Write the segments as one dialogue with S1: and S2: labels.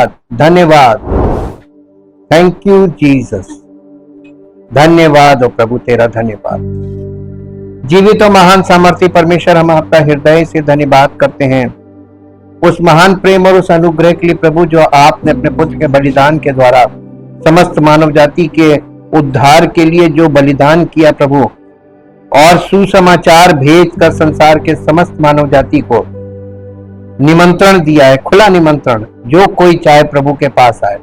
S1: धन्यवाद, धन्यवाद। Thank you Jesus. धन्यवाद ओ प्रभु, तेरा धन्यवाद। जीवित और महान सामर्थी परमेश्वर, हम आपका हृदय से धन्यवाद करते हैं उस महान प्रेम और उस अनुग्रह के लिए प्रभु, जो आपने अपने पुत्र के बलिदान के द्वारा समस्त मानव जाति के उद्धार के लिए जो बलिदान किया प्रभु, और सुसमाचार भेज कर संसार के समस्त मानव जाति को निमंत्रण दिया है, खुला निमंत्रण। जो कोई चाहे प्रभु के पास आए,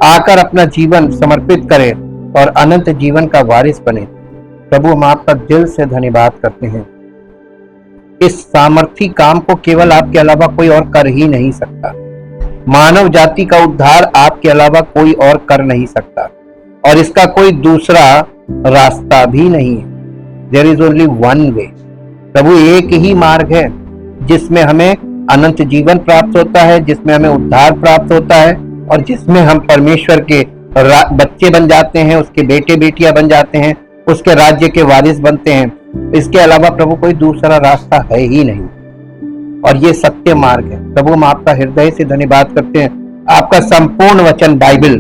S1: आकर अपना जीवन समर्पित करे और अनंत जीवन का वारिस बने। प्रभु, हम आपका दिल से धन्यवाद करते हैं। इस सामर्थी काम को केवल आपके अलावा कोई और कर ही नहीं सकता। मानव जाति का उद्धार आपके अलावा कोई और कर नहीं सकता, और इसका कोई दूसरा रास्ता भी नहीं है। There is only one way. प्रभु, एक ही मार्ग है जिसमें हमें अनंत जीवन प्राप्त होता है, जिसमें हमें उद्धार प्राप्त होता है, और जिसमें हम परमेश्वर के बच्चे बन जाते हैं, उसके बेटे बेटियां बन जाते हैं, उसके राज्य के वारिस बनते हैं। इसके अलावा प्रभु कोई दूसरा रास्ता है ही नहीं, और ये सत्य मार्ग है। प्रभु, हम आपका हृदय से धन्यवाद करते हैं। आपका संपूर्ण वचन बाइबल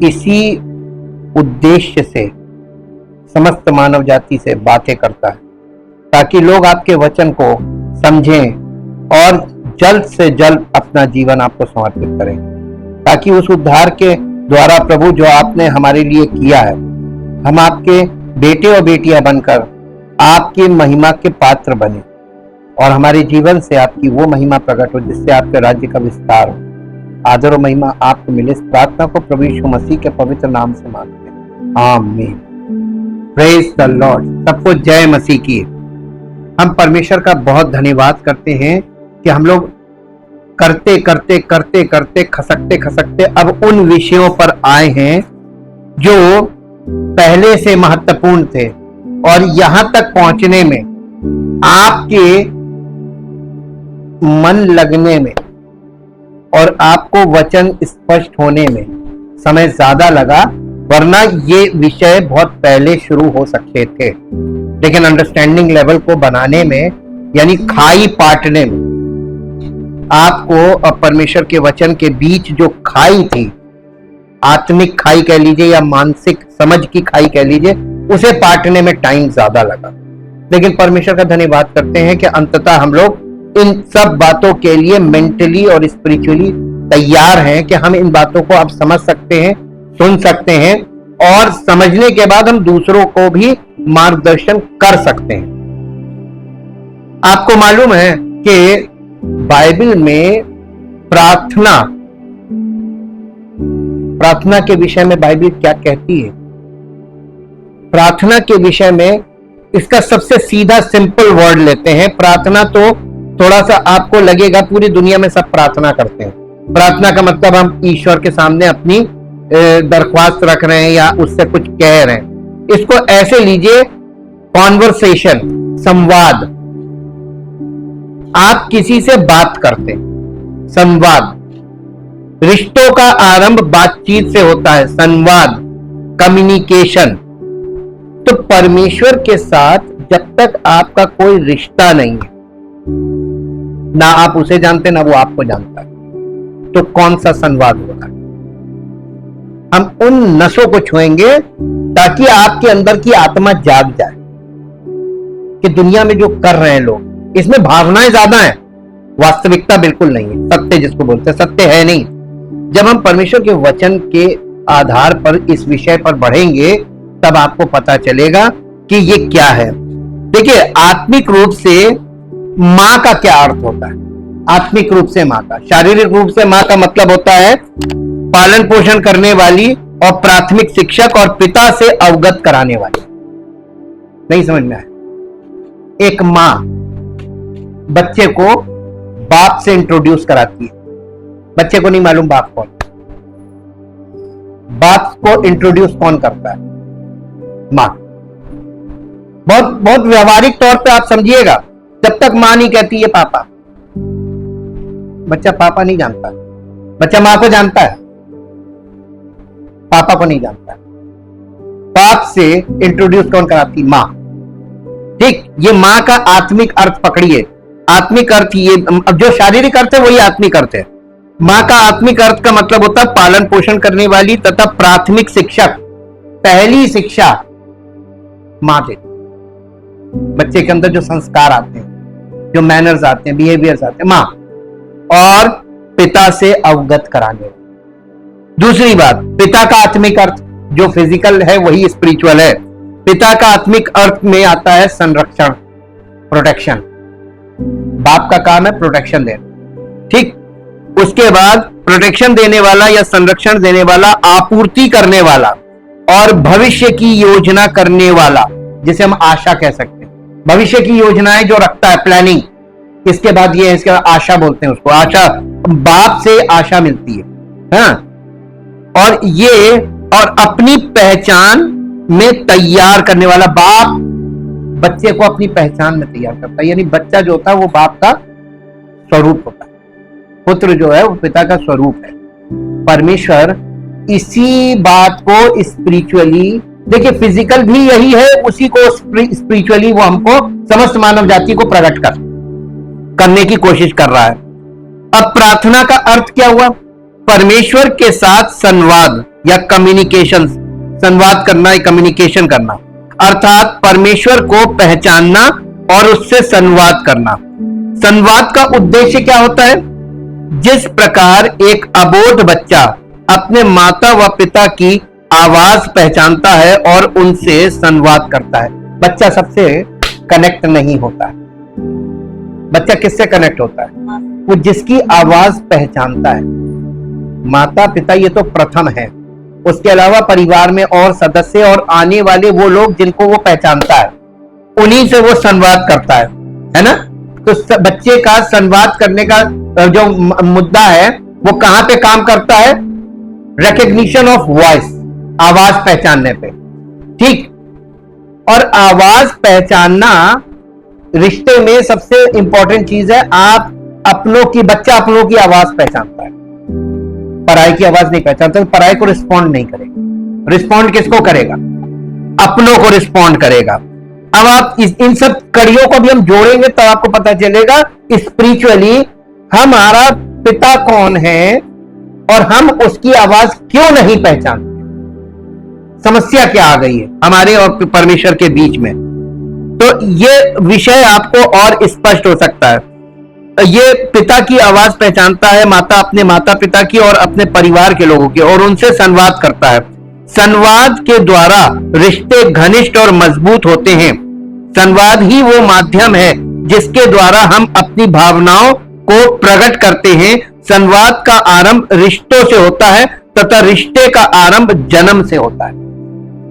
S1: इसी उद्देश्य से समस्त मानव जाति से बातें करता है, ताकि लोग आपके वचन को समझें और जल्द से जल्द अपना जीवन आपको समर्पित करें, ताकि उस उद्धार के द्वारा प्रभु जो आपने हमारे लिए किया है, हम आपके बेटे और बेटियां बनकर आपकी महिमा के पात्र बने, और हमारे जीवन से आपकी वो महिमा प्रकट हो जिससे आपके राज्य का विस्तार हो। आदर और महिमा आपको मिले। इस प्रार्थना को प्रभु यीशु मसीह के पवित्र नाम से मांगते हैं, आमीन। Praise the Lord. सबको जय मसीह की। हम परमेश्वर का बहुत धन्यवाद करते हैं कि हम लोग करते करते करते करते खसकते खसकते अब उन विषयों पर आए हैं जो पहले से महत्वपूर्ण थे, और यहां तक पहुंचने में आपके मन लगने में और आपको वचन स्पष्ट होने में समय ज्यादा लगा, वरना ये विषय बहुत पहले शुरू हो सकते थे। लेकिन अंडरस्टैंडिंग लेवल को बनाने में, यानी खाई पाटने में, आपको और परमेश्वर के वचन के बीच जो खाई थी, आत्मिक खाई कह लीजिए या मानसिक समझ की खाई कह लीजिए, उसे पाटने में टाइम ज्यादा लगा। लेकिन परमेश्वर का धन्यवाद करते हैं कि अंततः हम लोग इन सब बातों के लिए मेंटली और स्पिरिचुअली तैयार हैं कि हम इन बातों को अब समझ सकते हैं, सुन सकते हैं, और समझने के बाद हम दूसरों को भी मार्गदर्शन कर सकते हैं। आपको मालूम है कि बाइबल में प्रार्थना के विषय में बाइबल क्या कहती है? प्रार्थना के विषय में इसका सबसे सीधा सिंपल वर्ड लेते हैं। प्रार्थना तो थोड़ा सा आपको लगेगा पूरी दुनिया में सब प्रार्थना करते हैं। प्रार्थना का मतलब हम ईश्वर के सामने अपनी दरख्वास्त रख रहे हैं या उससे कुछ कह रहे हैं। इसको ऐसे लीजिए, कॉन्वर्सेशन, संवाद। आप किसी से बात करते हैं, संवाद। रिश्तों का आरंभ बातचीत से होता है, संवाद, कम्युनिकेशन। तो परमेश्वर के साथ जब तक आपका कोई रिश्ता नहीं है, ना आप उसे जानते ना वो आपको जानता है, तो कौन सा संवाद होगा? हम उन नसों को छुएंगे ताकि आपके अंदर की आत्मा जाग जाए कि दुनिया में जो कर रहे हैं लोग, इसमें भावनाएं ज्यादा हैं, वास्तविकता बिल्कुल नहीं है। सत्य जिसको बोलते हैं, सत्य है नहीं। जब हम परमेश्वर के वचन के आधार पर इस विषय पर बढ़ेंगे, तब आपको पता चलेगा कि ये क्या है। देखिए, आत्मिक रूप से मां का क्या अर्थ होता है? आत्मिक रूप से मां का, शारीरिक रूप से मां का मतलब होता है पालन पोषण करने वाली और प्राथमिक शिक्षक और पिता से अवगत कराने वाली। नहीं समझ में आया? एक मां बच्चे को बाप से इंट्रोड्यूस कराती है। बच्चे को नहीं मालूम बाप कौन। बाप को इंट्रोड्यूस कौन करता है? मां। बहुत बहुत व्यवहारिक तौर पे आप समझिएगा, जब तक मां नहीं कहती है पापा, बच्चा पापा नहीं जानता। बच्चा मां को जानता है, पापा को नहीं जानता। बाप से इंट्रोड्यूस कौन कराती? मां। ठीक, ये मां का आत्मिक अर्थ पकड़िए। आत्मिक अर्थ ये, अब जो शारीरिक अर्थ है वही आत्मिक अर्थ है। मां का आत्मिक अर्थ का मतलब होता है पालन पोषण करने वाली तथा प्राथमिक शिक्षक। पहली शिक्षा मां देती, बच्चे के अंदर जो संस्कार आते हैं, जो मैनर्स आते हैं, बिहेवियर्स आते हैं, मां। और पिता से अवगत कराने। दूसरी बात, पिता का आत्मिक अर्थ जो फिजिकल है वही स्पिरिचुअल है। पिता का आत्मिक अर्थ में आता है संरक्षण, प्रोटेक्शन। बाप का काम है प्रोटेक्शन देना, ठीक। उसके बाद प्रोटेक्शन देने वाला या संरक्षण देने वाला, आपूर्ति करने वाला और भविष्य की योजना करने वाला, जिसे हम आशा कह सकते हैं। भविष्य की योजनाएं जो रखता है, प्लानिंग, इसके बाद ये है, इसके बाद आशा बोलते हैं उसको। आशा, बाप से आशा मिलती है, हाँ? और ये, और अपनी पहचान में तैयार करने वाला, बाप बच्चे को अपनी पहचान में तैयार करता है। यानी बच्चा जो होता है वो बाप का स्वरूप होता है, पुत्र जो है वो पिता का स्वरूप है। परमेश्वर इसी बात को स्पिरिचुअली, देखिए फिजिकल भी यही है, उसी को स्पिरिचुअली वो हमको, समस्त मानव जाति को प्रकट करने की कोशिश कर रहा है। अब प्रार्थना का अर्थ क्या हुआ? परमेश्वर के साथ संवाद या कम्युनिकेशन, संवाद करना या कम्युनिकेशन करना, अर्थात परमेश्वर को पहचानना और उससे संवाद करना। संवाद का उद्देश्य क्या होता है? जिस प्रकार एक अबोध बच्चा अपने माता व पिता की आवाज पहचानता है और उनसे संवाद करता है। बच्चा सबसे कनेक्ट नहीं होता है। बच्चा किससे कनेक्ट होता है? वो जिसकी आवाज पहचानता है। माता पिता ये तो प्रथम है, उसके अलावा परिवार में और सदस्य और आने वाले वो लोग जिनको वो पहचानता है, उन्हीं से वो संवाद करता है ना? तो बच्चे का संवाद करने का जो मुद्दा है वो कहां पे काम करता है? रिकग्निशन ऑफ वॉइस, आवाज पहचानने पे, ठीक। और आवाज पहचानना रिश्ते में सबसे इंपॉर्टेंट चीज है। आप अपनों की, बच्चा अपनों की आवाज पहचानता है, पराई की आवाज नहीं पहचानता, तो पराई को रिस्पॉन्ड नहीं करेगा। रिस्पॉन्ड किसको करेगा? अपनों को रिस्पॉन्ड करेगा। अब आप इन सब कड़ियों को भी हम जोड़ेंगे तो आपको पता चलेगा स्पिरिचुअली हमारा पिता कौन है और हम उसकी आवाज क्यों नहीं पहचानते। समस्या क्या आ गई है हमारे और परमेश्वर के बीच में। तो ये विषय आपको और स्पष्ट हो सकता है। ये पिता की आवाज पहचानता है, माता अपने माता पिता की और अपने परिवार के लोगों की, और उनसे संवाद करता है। संवाद के द्वारा रिश्ते घनिष्ठ और मजबूत होते हैं। संवाद ही वो माध्यम है जिसके द्वारा हम अपनी भावनाओं को प्रकट करते हैं। संवाद का आरंभ रिश्तों से होता है तथा रिश्ते का आरंभ जन्म से होता है।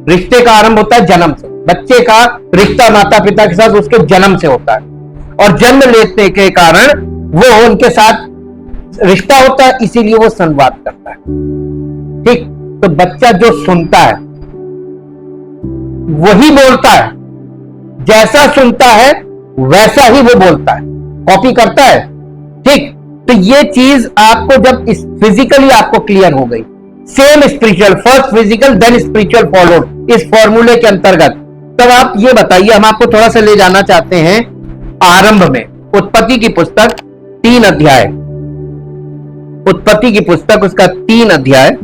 S1: रिश्ते का आरंभ होता है जन्म से। बच्चे का रिश्ता माता पिता के साथ उसके जन्म से होता है, और जन्म लेने के कारण वो उनके साथ रिश्ता होता है, इसीलिए वो संवाद करता है, ठीक। तो बच्चा जो सुनता है वही बोलता है, जैसा सुनता है वैसा ही वो बोलता है, कॉपी करता है, ठीक। तो ये चीज आपको जब फिजिकली आपको क्लियर हो गई, same spiritual, first physical then spiritual followed, इस फॉर्मूले के अंतर्गत, तब आप ये बताइए, हम आपको थोड़ा सा ले जाना चाहते हैं आरंभ में। उत्पत्ति की पुस्तक 3 अध्याय, उत्पत्ति की पुस्तक उसका 3 अध्याय,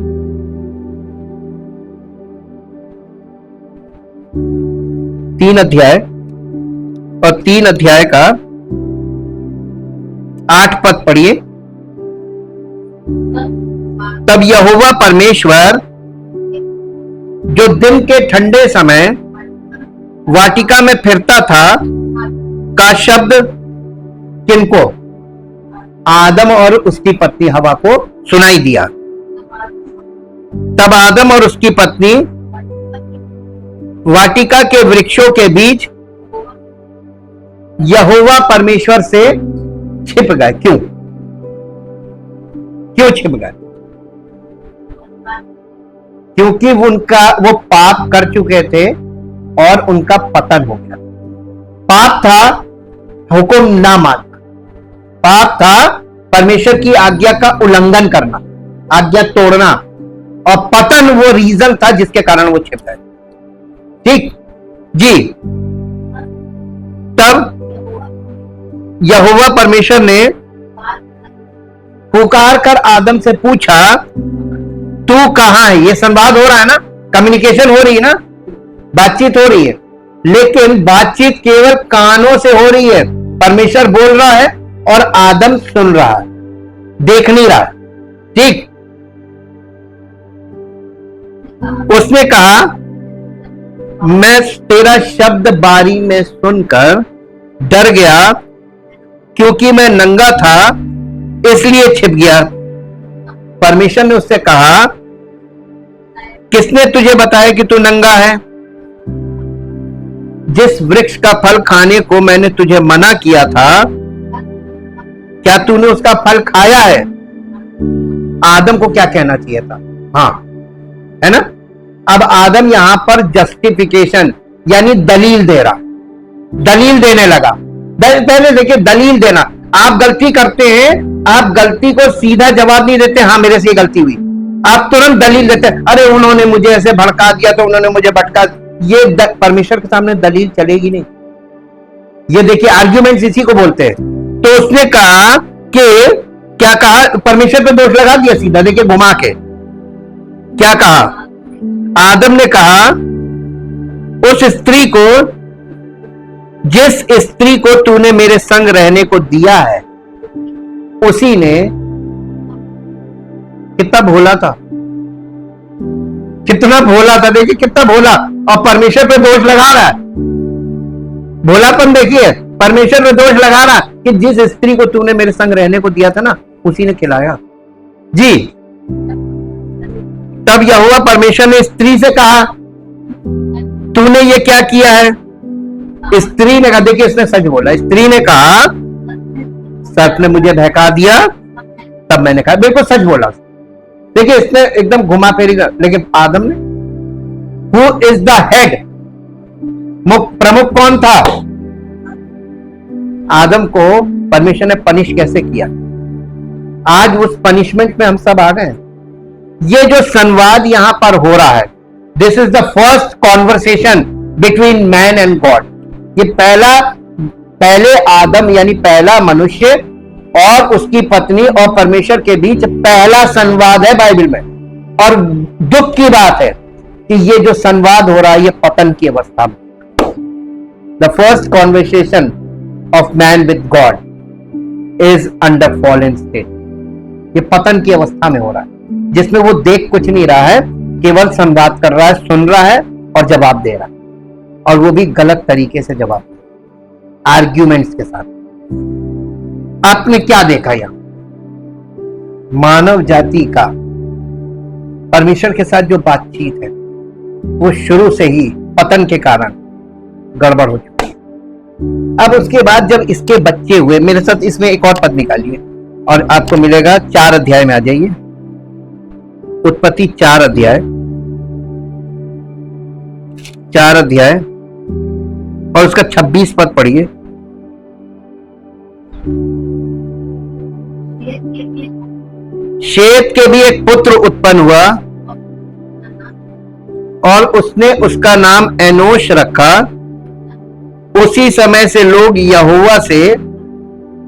S1: और 3 अध्याय का 8 पद पढ़िए। तब यहोवा परमेश्वर जो दिन के ठंडे समय वाटिका में फिरता था का शब्द किनको? आदम और उसकी पत्नी हवा को सुनाई दिया। तब आदम और उसकी पत्नी वाटिका के वृक्षों के बीच यहोवा परमेश्वर से छिप गए। क्यों छिप गए? क्योंकि वो पाप कर चुके थे और उनका पतन हो गया। पाप था हुक्म ना मानना, पाप था परमेश्वर की आज्ञा का उल्लंघन करना, आज्ञा तोड़ना, और पतन वो रीजन था जिसके कारण वो छिप गए, ठीक जी। तब यहोवा परमेश्वर ने पुकार कर आदम से पूछा, तू कहां है? ये संवाद हो रहा है ना, कम्युनिकेशन हो रही है ना, बातचीत हो रही है, लेकिन बातचीत केवल कानों से हो रही है। परमेश्वर बोल रहा है और आदम सुन रहा है, देख नहीं रहा। ठीक, उसने कहा, मैं तेरा शब्द बारी में सुनकर डर गया, क्योंकि मैं नंगा था इसलिए छिप गया। परमेश्वर ने उससे कहा, किसने तुझे बताया कि तू नंगा है? जिस वृक्ष का फल खाने को मैंने तुझे मना किया था, क्या तूने उसका फल खाया है? आदम को क्या कहना चाहिए था? हाँ, है ना। अब आदम यहां पर जस्टिफिकेशन यानी दलील दे रहा, दलील देने लगा। पहले देखिए, दलील देना। आप गलती करते हैं, आप गलती को सीधा जवाब नहीं देते, हाँ मेरे से गलती हुई, आप तुरंत दलील देते हैं, अरे उन्होंने मुझे ऐसे भड़का दिया, तो उन्होंने मुझे भटका। ये परमेश्वर के सामने दलील चलेगी नहीं। ये देखिए, आर्ग्यूमेंट्स इसी को बोलते हैं। तो उसने कहा कि, क्या कहा? परमेश्वर पे दोष लगा दिया सीधा, देखिए घुमा के। क्या कहा? आदम ने कहा, उस स्त्री को, जिस स्त्री को तूने मेरे संग रहने को दिया है, उसी ने, कितना भोला था, कितना भोला था, देखिए कितना भोला, और परमेश्वर पे दोष लगा रहा है। भोलापन देखिए, परमेश्वर पे दोष लगा रहा कि जिस स्त्री को तूने मेरे संग रहने को दिया था ना, उसी ने खिलाया जी। तब यहोवा परमेश्वर ने स्त्री से कहा, तूने ये क्या किया है? स्त्री ने कहा, देखिए इसने सच बोला, स्त्री ने कहा, सर्प ने मुझे बहका दिया, तब मैंने कहा, बिल्कुल सच बोला। देखिए इसने एकदम घुमा फेरी कर, लेकिन आदम ने, हु इज द हेड, प्रमुख कौन था? आदम को परमेश्वर ने पनिश कैसे किया? आज उस पनिशमेंट में हम सब आ गए। ये जो संवाद यहां पर हो रहा है, this is the first conversation between man and God. ये पहले आदम यानी पहला मनुष्य और उसकी पत्नी और परमेश्वर के बीच पहला संवाद है बाइबल में। और दुख की बात है कि ये जो संवाद हो रहा है, ये पतन की अवस्था में। The first conversation of man with God is under fallen state. ये पतन की अवस्था में हो रहा है, जिसमें वो देख कुछ नहीं रहा है, केवल संवाद कर रहा है, सुन रहा है और जवाब दे रहा है, और वो भी गलत तरीके से जवाब, आर्ग्यूमेंट्स के साथ। आपने क्या देखा? यहां मानव जाति का परमेश्वर के साथ जो बातचीत है, वो शुरू से ही पतन के कारण गड़बड़ हो चुकी है। अब उसके बाद जब इसके बच्चे हुए, मेरे साथ इसमें एक और पद निकालिए और आपको मिलेगा 4 अध्याय में आ जाइए, उत्पत्ति 4 अध्याय, 4 अध्याय और उसका 26 पद पढ़िए। शेत के भी एक पुत्र उत्पन्न हुआ और उसने उसका नाम एनोश रखा। उसी समय से लोग यहोवा से,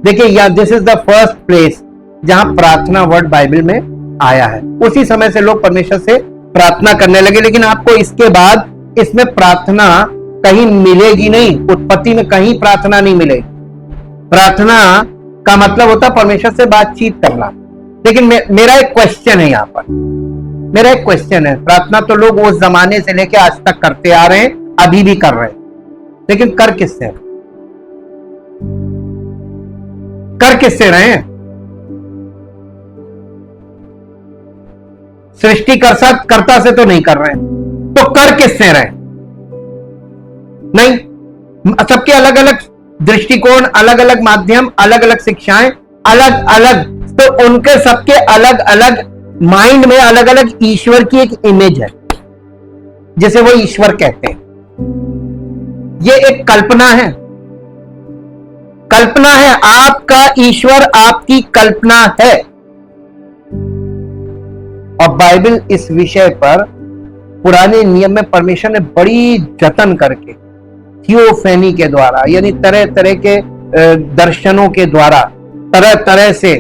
S1: देखिए this is the first place जहां प्रार्थना वर्ड बाइबल में आया है। उसी समय से लोग परमेश्वर से प्रार्थना करने लगे। लेकिन आपको इसके बाद इसमें प्रार्थना कहीं मिलेगी नहीं, उत्पत्ति में कहीं प्रार्थना नहीं मिलेगी। प्रार्थना का मतलब होता है परमेश्वर से बातचीत करना। लेकिन मेरा एक क्वेश्चन है यहां पर, मेरा एक क्वेश्चन है, प्रार्थना तो लोग उस जमाने से लेकर आज तक करते आ रहे हैं, अभी भी कर रहे हैं, लेकिन कर किससे रहे हैं? सृष्टिकर्ता से तो नहीं कर रहे हैं, तो कर किससे रहे? नहीं, सबके अलग अलग दृष्टिकोण, अलग अलग माध्यम, अलग अलग शिक्षाएं, अलग अलग, तो उनके सबके अलग अलग माइंड में अलग अलग ईश्वर की एक इमेज है, जिसे वो ईश्वर कहते हैं। ये एक कल्पना है, कल्पना है। आपका ईश्वर आपकी कल्पना है। और बाइबल इस विषय पर पुराने नियम में परमेश्वर ने बड़ी जतन करके थियोफेनी के द्वारा, यानी तरह तरह के दर्शनों के द्वारा, तरह तरह से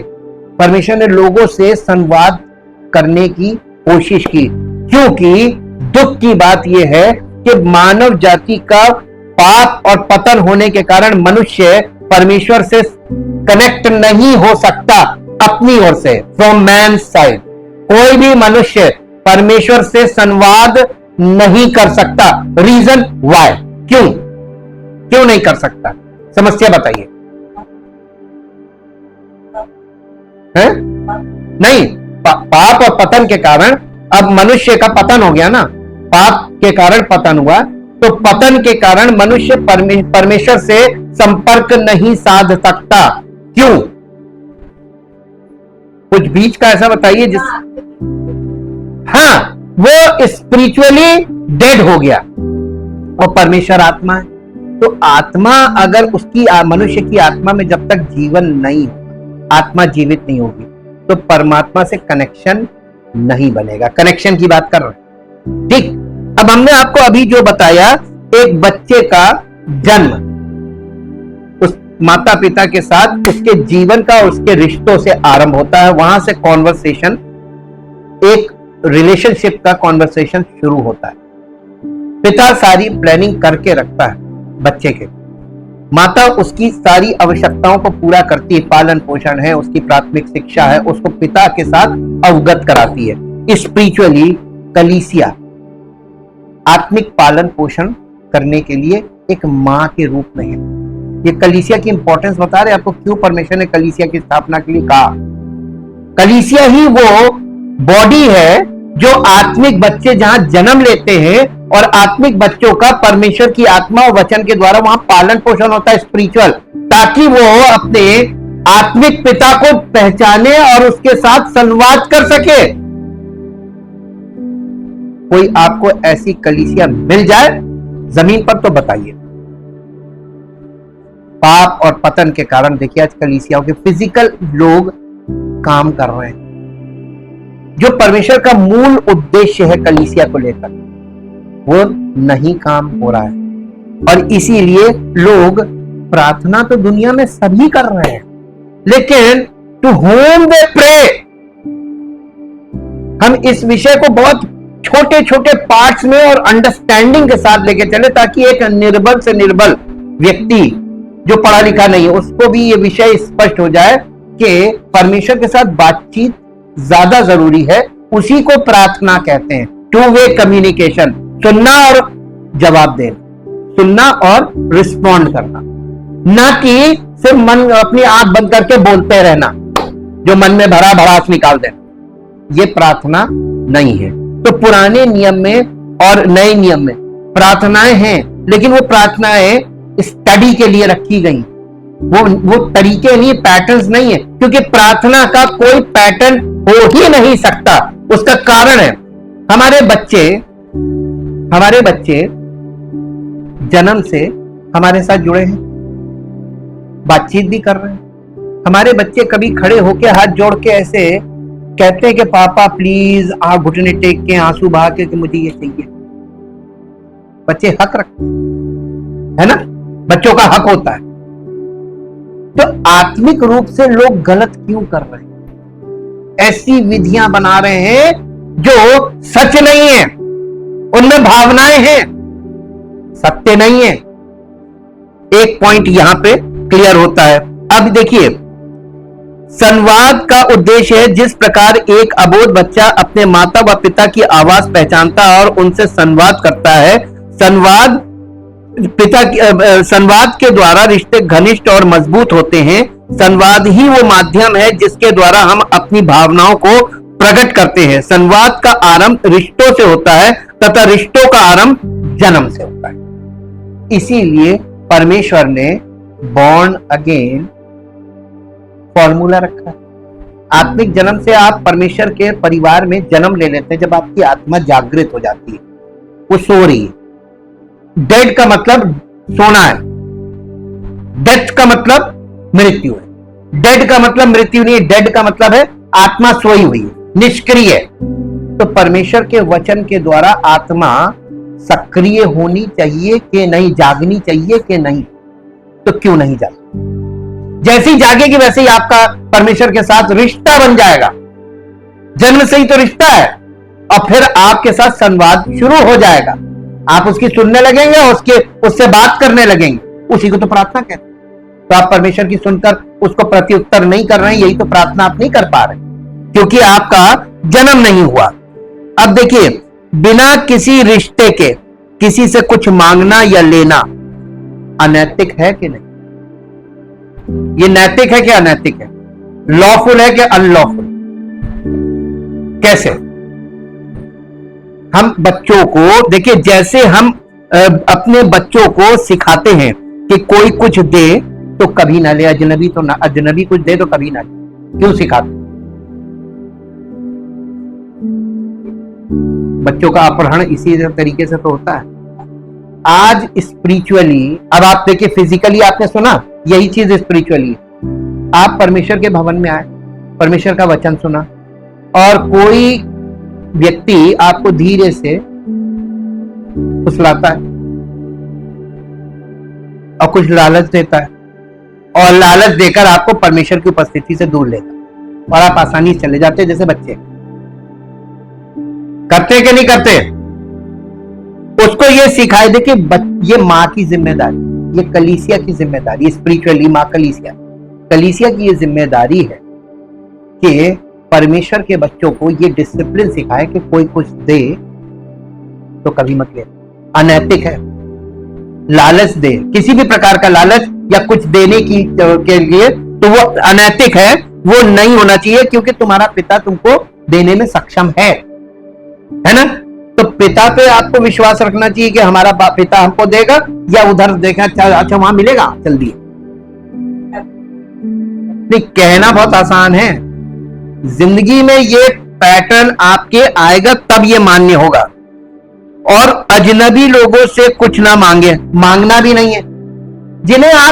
S1: परमेश्वर ने लोगों से संवाद करने की कोशिश की, क्योंकि दुख की बात यह है कि मानव जाति का पाप और पतन होने के कारण मनुष्य परमेश्वर से कनेक्ट नहीं हो सकता अपनी ओर से, फ्रॉम मैन साइड। कोई भी मनुष्य परमेश्वर से संवाद नहीं कर सकता। रीजन वाई, क्यों नहीं कर सकता? समस्या बताइए। है नहीं, पाप और पतन के कारण अब मनुष्य का पतन हो गया ना, पाप के कारण पतन हुआ, तो पतन के कारण मनुष्य परमेश्वर से संपर्क नहीं साध सकता। क्यों? कुछ बीच का ऐसा बताइए जिस हाँ, वो स्पिरिचुअली डेड हो गया और परमेश्वर आत्मा है। तो आत्मा अगर उसकी मनुष्य की आत्मा में जब तक जीवन नहीं, आत्मा जीवित नहीं होगी, तो परमात्मा से कनेक्शन नहीं बनेगा। कनेक्शन की बात कर रहे हैं, ठीक। अब हमने आपको अभी जो बताया, एक बच्चे का जन्म उस माता पिता के साथ उसके जीवन का, उसके रिश्तों से आरंभ होता है। वहां से कॉन्वर्सेशन, एक रिलेशनशिप का कॉन्वर्सेशन शुरू होता है। पिता सारी प्लानिंग करके रखता है बच्चे के, माता उसकी सारी आवश्यकताओं को पूरा करती है, पालन पोषण है, उसकी प्राथमिक शिक्षा है, उसको पिता के साथ अवगत कराती है। स्पिरिचुअली कलीसिया आत्मिक पालन पोषण करने के लिए एक मां के रूप में है। ये कलीसिया की इंपॉर्टेंस बता रहे आपको, क्यों परमेश्वर ने कलीसिया की स्थापना के लिए कहा। कलीसिया ही वो बॉडी है जो आत्मिक बच्चे जहां जन्म लेते हैं और आत्मिक बच्चों का परमेश्वर की आत्मा और वचन के द्वारा वहां पालन पोषण होता है स्पिरिचुअल, ताकि वो अपने आत्मिक पिता को पहचाने और उसके साथ संवाद कर सके। कोई आपको ऐसी कलीसिया मिल जाए जमीन पर तो बताइए। पाप और पतन के कारण देखिए आज कलीसियाओं के फिजिकल लोग काम कर रहे हैं। जो परमेश्वर का मूल उद्देश्य है कलीसिया को लेकर, वो नहीं काम हो रहा है। और इसीलिए लोग प्रार्थना तो दुनिया में सभी कर रहे हैं, लेकिन टू होम दे प्रे। हम इस विषय को बहुत छोटे छोटे पार्ट्स में और अंडरस्टैंडिंग के साथ लेके चले, ताकि एक निर्बल से निर्बल व्यक्ति जो पढ़ा लिखा नहीं है उसको भी ये विषय स्पष्ट हो जाए कि परमेश्वर के साथ बातचीत ज्यादा जरूरी है। उसी को प्रार्थना कहते हैं, टू वे कम्युनिकेशन, सुनना और जवाब देना, सुनना और रिस्पॉन्ड करना, ना कि सिर्फ मन अपनी आंख बंद करके बोलते रहना, जो मन में भरा भड़ास निकाल देना। ये प्रार्थना नहीं है। तो पुराने नियम में और नए नियम में प्रार्थनाएं हैं, लेकिन वो प्रार्थनाएं स्टडी के लिए रखी गई, वो तरीके नहीं, पैटर्न्स नहीं है, क्योंकि प्रार्थना का कोई पैटर्न हो ही नहीं सकता। उसका कारण है हमारे बच्चे जन्म से हमारे साथ जुड़े हैं, बातचीत भी कर रहे हैं। हमारे बच्चे कभी खड़े होके हाथ जोड़ के ऐसे कहते हैं कि पापा प्लीज, आप घुटने टेक के आंसू बहा के कि मुझे ये चाहिए। बच्चे हक रखते है ना, बच्चों का हक होता है। तो आत्मिक रूप से लोग गलत क्यों कर रहे हैं? ऐसी विधियां बना रहे हैं जो सच नहीं है, उनमें भावनाएं हैं, सत्य नहीं है। एक पॉइंट यहां पे क्लियर होता है। अब देखिए, संवाद का उद्देश्य है जिस प्रकार एक अबोध बच्चा अपने माता व पिता की आवाज पहचानता है और उनसे संवाद करता है। संवाद के द्वारा रिश्ते घनिष्ठ और मजबूत होते हैं। संवाद ही वो माध्यम है जिसके द्वारा हम अपनी भावनाओं को प्रकट करते हैं। संवाद का आरंभ रिश्तों से होता है तथा रिश्तों का आरंभ जन्म से होता है। इसीलिए परमेश्वर ने बॉर्न अगेन फॉर्मूला रखा है। आत्मिक जन्म से आप परमेश्वर के परिवार में जन्म ले लेते हैं जब आपकी आत्मा जागृत हो जाती है, वो सो रही है। डेड का मतलब सोना है, डेथ का मतलब मृत्यु है। डेड का मतलब मृत्यु नहीं है, डेड का मतलब है आत्मा सोई हुई है, निष्क्रिय है। तो परमेश्वर के वचन के द्वारा आत्मा सक्रिय होनी चाहिए कि नहीं, जागनी चाहिए कि नहीं? तो क्यों नहीं जागती? जैसे ही जागेगी वैसे ही आपका परमेश्वर के साथ रिश्ता बन जाएगा। जन्म से ही तो रिश्ता है, और फिर आपके साथ संवाद शुरू हो जाएगा। आप उसकी सुनने लगेंगे, उससे बात करने लगेंगे। उसी को तो प्रार्थना कहते हैं। तो आप परमेश्वर की सुनकर उसको प्रत्युत्तर नहीं कर रहे हैं, यही तो प्रार्थना आप नहीं कर पा रहे, क्योंकि आपका जन्म नहीं हुआ। अब देखिए, बिना किसी रिश्ते के किसी से कुछ मांगना या लेना अनैतिक है कि नहीं? ये नैतिक है कि अनैतिक है? लॉफुल है कि अनलॉफुल? कैसे? हम बच्चों को देखिए, जैसे हम अपने बच्चों को सिखाते हैं कि कोई कुछ दे तो कभी ना ले, अजनबी तो ना, अजनबी कुछ दे तो कभी ना ले। क्यों सिखाते? बच्चों का अपहरण इसी तरीके से तो होता है। आज स्पिरिचुअली, अब आप देखिए, फिजिकली आपने सुना, यही चीज स्पिरिचुअली। आप परमेश्वर के भवन में आए, परमेश्वर का वचन सुना, और कोई व्यक्ति आपको धीरे से फुसलाता है और कुछ लालच देता है, और लालच देकर आपको परमेश्वर की उपस्थिति से दूर लेता है, और आप आसानी से चले जाते हैं। जैसे बच्चे करते कि नहीं करते? उसको ये सिखाए दे कि ये माँ की जिम्मेदारी, ये कलीसिया की जिम्मेदारी, स्पिरिचुअली माँ कलीसिया की ये जिम्मेदारी है कि परमेश्वर के बच्चों को ये डिसिप्लिन सिखाए कि कोई कुछ दे तो कभी मत ले। अनैतिक है। लालच दे, किसी भी प्रकार का लालच या कुछ देने के लिए, तो वो अनैतिक है, वो नहीं होना चाहिए, क्योंकि तुम्हारा पिता तुमको देने में सक्षम है ना? तो पिता पे आपको विश्वास रखना चाहिए कि हमारा पिता हमको देगा, या उधर देखा अच्छा वहां मिलेगा, चल दिए। नहीं, कहना बहुत आसान है, जिंदगी में ये पैटर्न आपके आएगा तब ये मान्य होगा। और अजनबी लोगों से कुछ ना मांगे, मांगना भी नहीं है।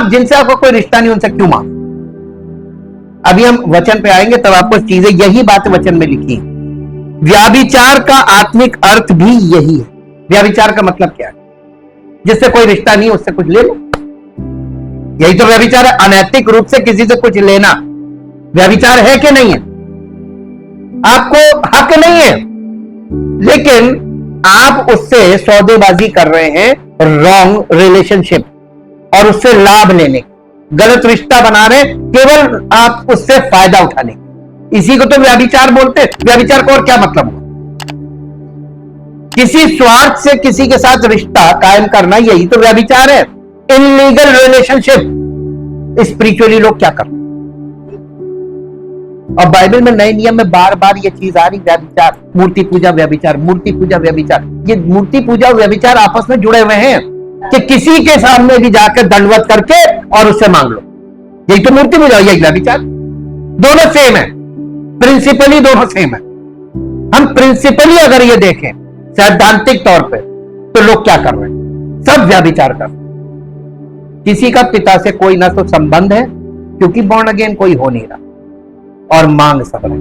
S1: जिनसे आपको कोई रिश्ता नहीं, उनसे क्यों मांग? अभी हम वचन पे आएंगे तब आपको चीजें, यही बात वचन में लिखी है। व्याभिचार का आत्मिक अर्थ भी यही है। व्याभिचार का मतलब क्या है? जिससे कोई रिश्ता नहीं, उससे कुछ ले लो, यही तो व्याभिचार है। अनैतिक रूप से किसी से कुछ लेना व्याभिचार है कि नहीं है? आपको हक नहीं है, लेकिन आप उससे सौदेबाजी कर रहे हैं, रॉन्ग रिलेशनशिप, और उससे लाभ लेने, गलत रिश्ता बना रहे, केवल आप उससे फायदा उठाने। इसी को तो व्याभिचार बोलते हैं। व्याभिचार को और क्या मतलब हुआ? किसी स्वार्थ से किसी के साथ रिश्ता कायम करना, यही तो व्याभिचार है। Illegal relationship. स्पिरिचुअली लोग क्या करते हैं? और बाइबल में नए नियम में बार बार ये चीज आ रही, व्याभिचार, मूर्ति पूजा व्याभिचार, मूर्ति पूजा व्याभिचार। ये मूर्ति पूजा व्याभिचार आपस में जुड़े हुए हैं कि किसी के सामने भी जाकर दंडवत करके और उससे मांग लो, यही तो मूर्ति पूजा, यही व्याभिचार। दोनों सेम है, प्रिंसिपली दोनों सेम है। हम प्रिंसिपली अगर ये देखें सैद्धांतिक तौर पे, तो लोग क्या कर रहे हैं? सब व्याभिचार कर रहे हैं। किसी का पिता से कोई ना तो संबंध है, क्योंकि बॉर्न अगेन कोई हो नहीं रहा, और मांग सब रहे,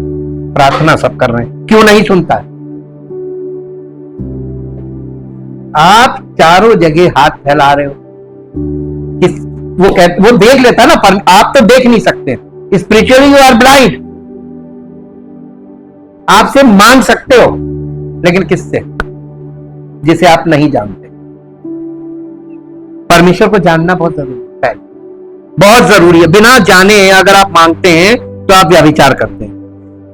S1: प्रार्थना सब कर रहे हैं। क्यों नहीं सुनता है? आप चारों जगह हाथ फैला रहे हो। वो देख लेता ना, पर आप तो देख नहीं सकते। Spiritually you are blind. आपसे मांग सकते हो, लेकिन किससे? जिसे आप नहीं जानते। परमेश्वर को जानना बहुत जरूरी है, बहुत जरूरी है। बिना जाने अगर आप मांगते हैं तो आप व्याभिचार करते हैं।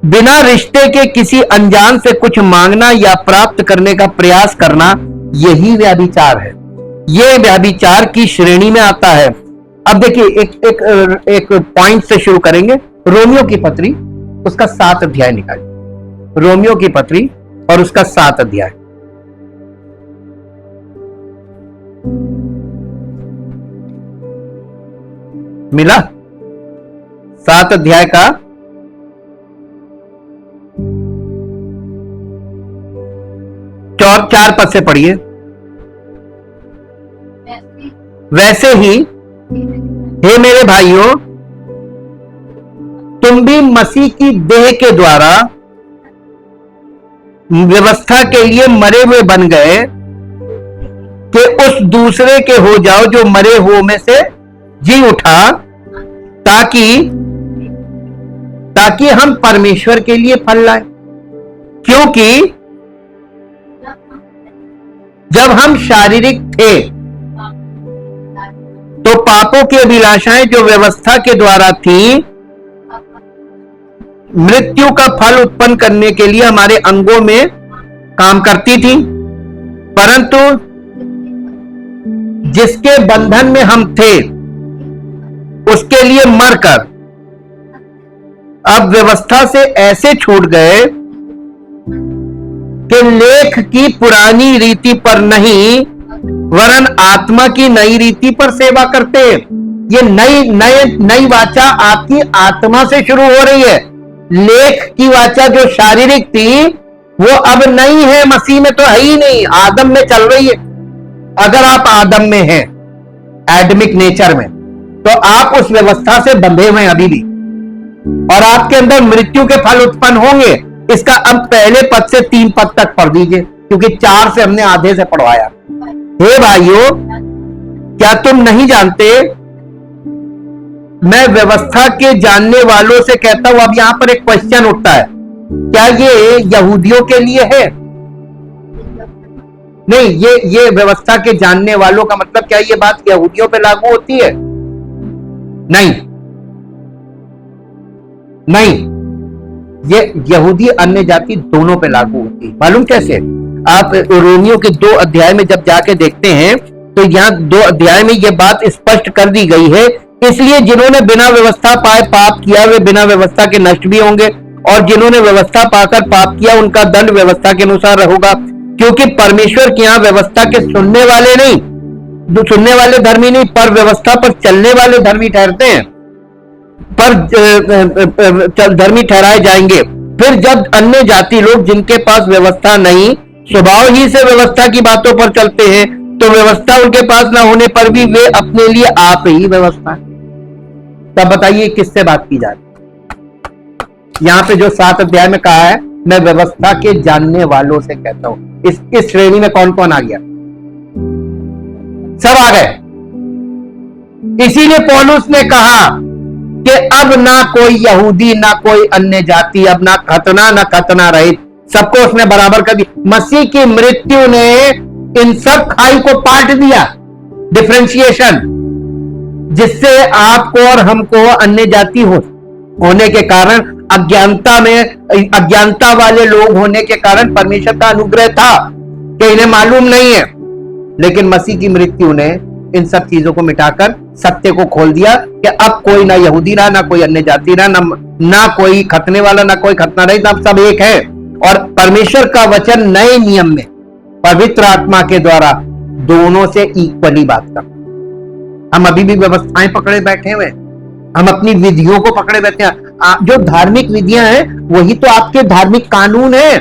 S1: बिना रिश्ते के किसी अनजान से कुछ मांगना या प्राप्त करने का प्रयास करना, यही व्याभिचार है। यह व्याभिचार की श्रेणी में आता है। अब देखिए, एक पॉइंट से शुरू करेंगे। रोमियो की पत्री, उसका 7 अध्याय निकालिए। रोमियो की पत्री और उसका 7 अध्याय। मिला? 7 अध्याय का 4 पद से पढ़िए। वैसे ही हे मेरे भाइयों, तुम भी मसीह की देह के द्वारा व्यवस्था के लिए मरे हुए बन गए कि उस दूसरे के हो जाओ जो मरे हुओं में से जी उठा, ताकि हम परमेश्वर के लिए फल लाएं। क्योंकि जब हम शारीरिक थे तो पापों की अभिलाषाएं जो व्यवस्था के द्वारा थी, मृत्यु का फल उत्पन्न करने के लिए हमारे अंगों में काम करती थी। परंतु जिसके बंधन में हम थे उसके लिए मरकर अब व्यवस्था से ऐसे छूट गए कि लेख की पुरानी रीति पर नहीं वरन आत्मा की नई रीति पर सेवा करते। ये नई वाचा आपकी आत्मा से शुरू हो रही है। लेख की वाचा जो शारीरिक थी वो अब नहीं है, मसीह में तो है ही नहीं, आदम में चल रही है। अगर आप आदम में हैं, एडमिक नेचर में, तो आप उस व्यवस्था से बंधे हुए हैं अभी भी, और आपके अंदर मृत्यु के फल उत्पन्न होंगे। इसका अब पहले पद से 3 पद तक पढ़ दीजिए, क्योंकि 4 से हमने आधे से पढ़वाया। हे भाइयों, क्या तुम नहीं जानते, मैं व्यवस्था के जानने वालों से कहता हूं। अब यहां पर एक क्वेश्चन उठता है, क्या ये यहूदियों के लिए है? नहीं, ये व्यवस्था के जानने वालों का मतलब क्या ये बात यहूदियों पे लागू होती है? नहीं, ये यहूदी अन्य जाति दोनों पे लागू होती है। मालूम कैसे? आप रोमियो के 2 अध्याय में जब जाके देखते हैं तो यहाँ 2 अध्याय में यह बात स्पष्ट कर दी गई है, इसलिए जिन्होंने बिना व्यवस्था पाए पाप किया वे बिना व्यवस्था के नष्ट भी होंगे, और जिन्होंने व्यवस्था पाकर पाप किया उनका दंड व्यवस्था के अनुसार होगा। क्योंकि परमेश्वर के यहाँ व्यवस्था के सुनने वाले धर्मी नहीं, पर व्यवस्था पर चलने वाले धर्मी ठहरते हैं, पर धर्मी ठहराए जाएंगे। फिर जब अन्य जाति लोग जिनके पास व्यवस्था नहीं, स्वभाव ही से व्यवस्था की बातों पर चलते हैं, तो व्यवस्था उनके पास ना होने पर भी वे अपने लिए आप ही व्यवस्था है। तब बताइए किससे बात की जाती? यहां पे जो 7 अध्याय में कहा है, मैं व्यवस्था के जानने वालों से कहता हूं, इस श्रेणी में कौन कौन आ गया? सब आ गए। इसीलिए पौलुस ने कहा कि अब ना कोई यहूदी ना कोई अन्य जाति, अब ना खतना रहित, सबको उसने बराबर कर दिया। मसीह की मृत्यु ने इन सब खाई को पाट दिया, डिफरेंशिएशन, जिससे आपको और हमको अन्य जाति होने के कारण, अज्ञानता वाले लोग होने के कारण परमेश्वर का अनुग्रह था कि इन्हें मालूम नहीं है, लेकिन मसीह की मृत्यु ने इन सब चीजों को मिटाकर सत्य को खोल दिया कि अब कोई ना यहूदी रहा, ना कोई अन्य जाति रहा, ना कोई खतने वाला, ना कोई खतना रहित, अब सब एक है। और परमेश्वर का वचन नए नियम में पवित्र आत्मा के द्वारा दोनों से इक्वली बात करता। हम अभी भी व्यवस्थाएं पकड़े बैठे हुए, हम अपनी विधियों को पकड़े बैठे हैं। जो धार्मिक विधियां हैं वही तो आपके धार्मिक कानून है,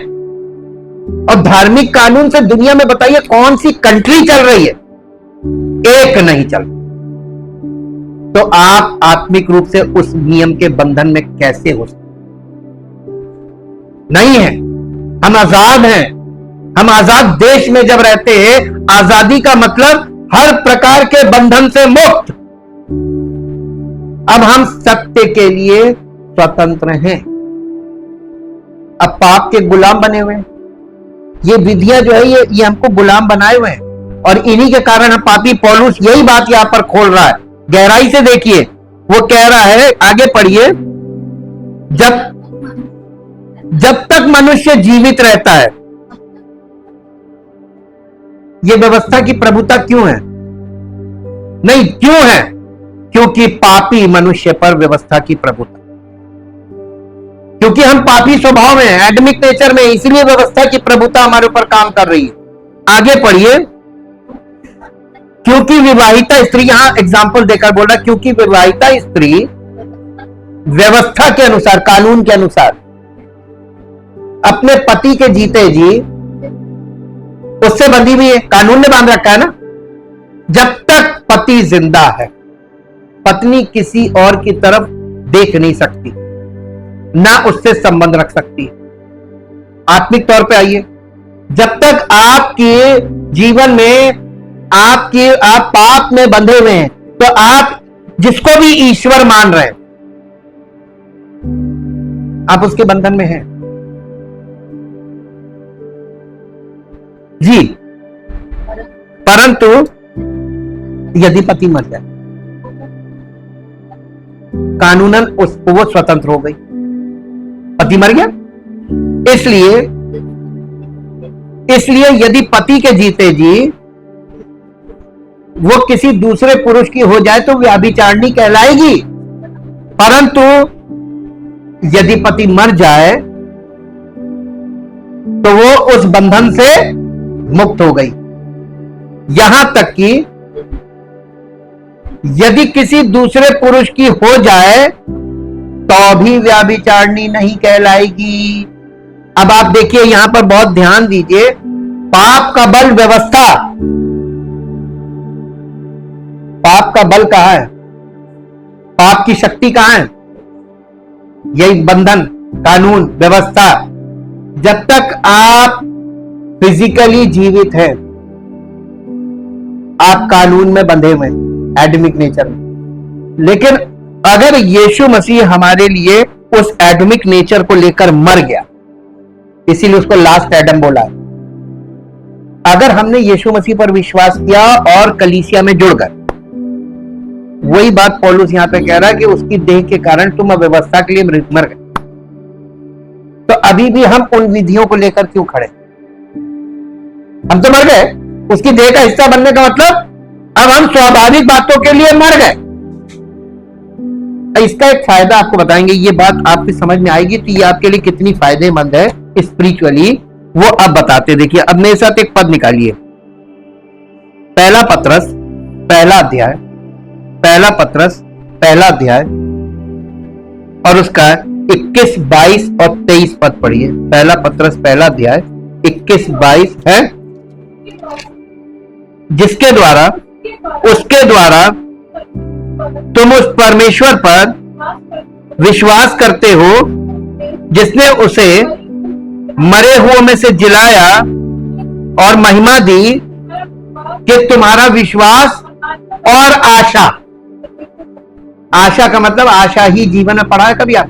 S1: और धार्मिक कानून से दुनिया में बताइए कौन सी कंट्री चल रही है? एक नहीं चल। तो आप आत्मिक रूप से उस नियम के बंधन में कैसे हो सकते? नहीं है। हम आजाद हैं, हम आजाद देश में जब रहते हैं, आजादी का मतलब हर प्रकार के बंधन से मुक्त। अब हम सत्य के लिए स्वतंत्र हैं, अब पाप के गुलाम बने हुए हैं। ये विधियां जो है ये हमको गुलाम बनाए हुए हैं, और इन्हीं के कारण हम पापी। पौलुस यही बात यहां पर खोल रहा है, गहराई से देखिए। वो कह रहा है, आगे पढ़िए, जब तक मनुष्य जीवित रहता है। ये व्यवस्था की प्रभुता क्यों है? नहीं, क्यों है? क्योंकि पापी मनुष्य पर व्यवस्था की प्रभुता, क्योंकि हम पापी स्वभाव में हैं, एडमिक नेचर में, इसलिए व्यवस्था की प्रभुता हमारे ऊपर काम कर रही है। आगे पढ़िए, क्योंकि विवाहिता स्त्री, यहां एग्जाम्पल देकर बोल रहा, क्योंकि विवाहिता स्त्री व्यवस्था के अनुसार, कानून के अनुसार अपने पति के जीते जी उससे बंधी हुई है। कानून ने बांध रखा है ना। जब तक पति जिंदा है, पत्नी किसी और की तरफ देख नहीं सकती, ना उससे संबंध रख सकती। आत्मिक तौर पे आइए, जब तक आपके जीवन में आप पाप में बंधे हुए हैं, तो आप जिसको भी ईश्वर मान रहे हैं, आप उसके बंधन में हैं जी। परंतु यदि पति मर जाए, कानूनन वो स्वतंत्र हो गई, पति मर गया। इसलिए यदि पति के जीते जी वो किसी दूसरे पुरुष की हो जाए तो व्यभिचारिणी कहलाएगी। परंतु यदि पति मर जाए तो वो उस बंधन से मुक्त हो गई। यहां तक कि यदि किसी दूसरे पुरुष की हो जाए तो भी व्यभिचारिणी नहीं कहलाएगी। अब आप देखिए, यहां पर बहुत ध्यान दीजिए। पाप का बल व्यवस्था, पाप का बल कहां है, पाप की शक्ति कहां है? यही बंधन, कानून, व्यवस्था। जब तक आप फिजिकली जीवित हैं, आप कानून में बंधे हुए, एडमिक नेचर में। लेकिन अगर यीशु मसीह हमारे लिए उस एडमिक नेचर को लेकर मर गया, इसीलिए उसको लास्ट एडम बोला है। अगर हमने यीशु मसीह पर विश्वास किया और कलीसिया में जुड़ गए, वही बात पौलुस यहां पे कह रहा है कि उसकी देह के कारण तुम अव्यवस्था के लिए मर गए। तो अभी भी हम उन विधियों को लेकर क्यों खड़े? हम तो मर गए, उसकी देह का हिस्सा बनने का मतलब अब हम स्वाभाविक बातों के लिए मर गए। इसका एक फायदा आपको बताएंगे, ये बात आपकी समझ में आएगी तो ये आपके लिए कितनी फायदेमंद है स्पिरिचुअली, वो अब बताते। देखिए, अब मेरे साथ एक पद निकालिए, पहला पत्रस पहला अध्याय, पहला पत्रस पहला अध्याय और उसका 21, 22 और 23 पद पढ़िए। पहला पत्रस पहला अध्याय 21, 22 है, जिसके द्वारा, उसके द्वारा तुम उस परमेश्वर पर विश्वास करते हो जिसने उसे मरे हुओं में से जिलाया और महिमा दी, कि तुम्हारा विश्वास और आशा, आशा का मतलब आशा ही जीवन में, पढ़ा है कभी आप?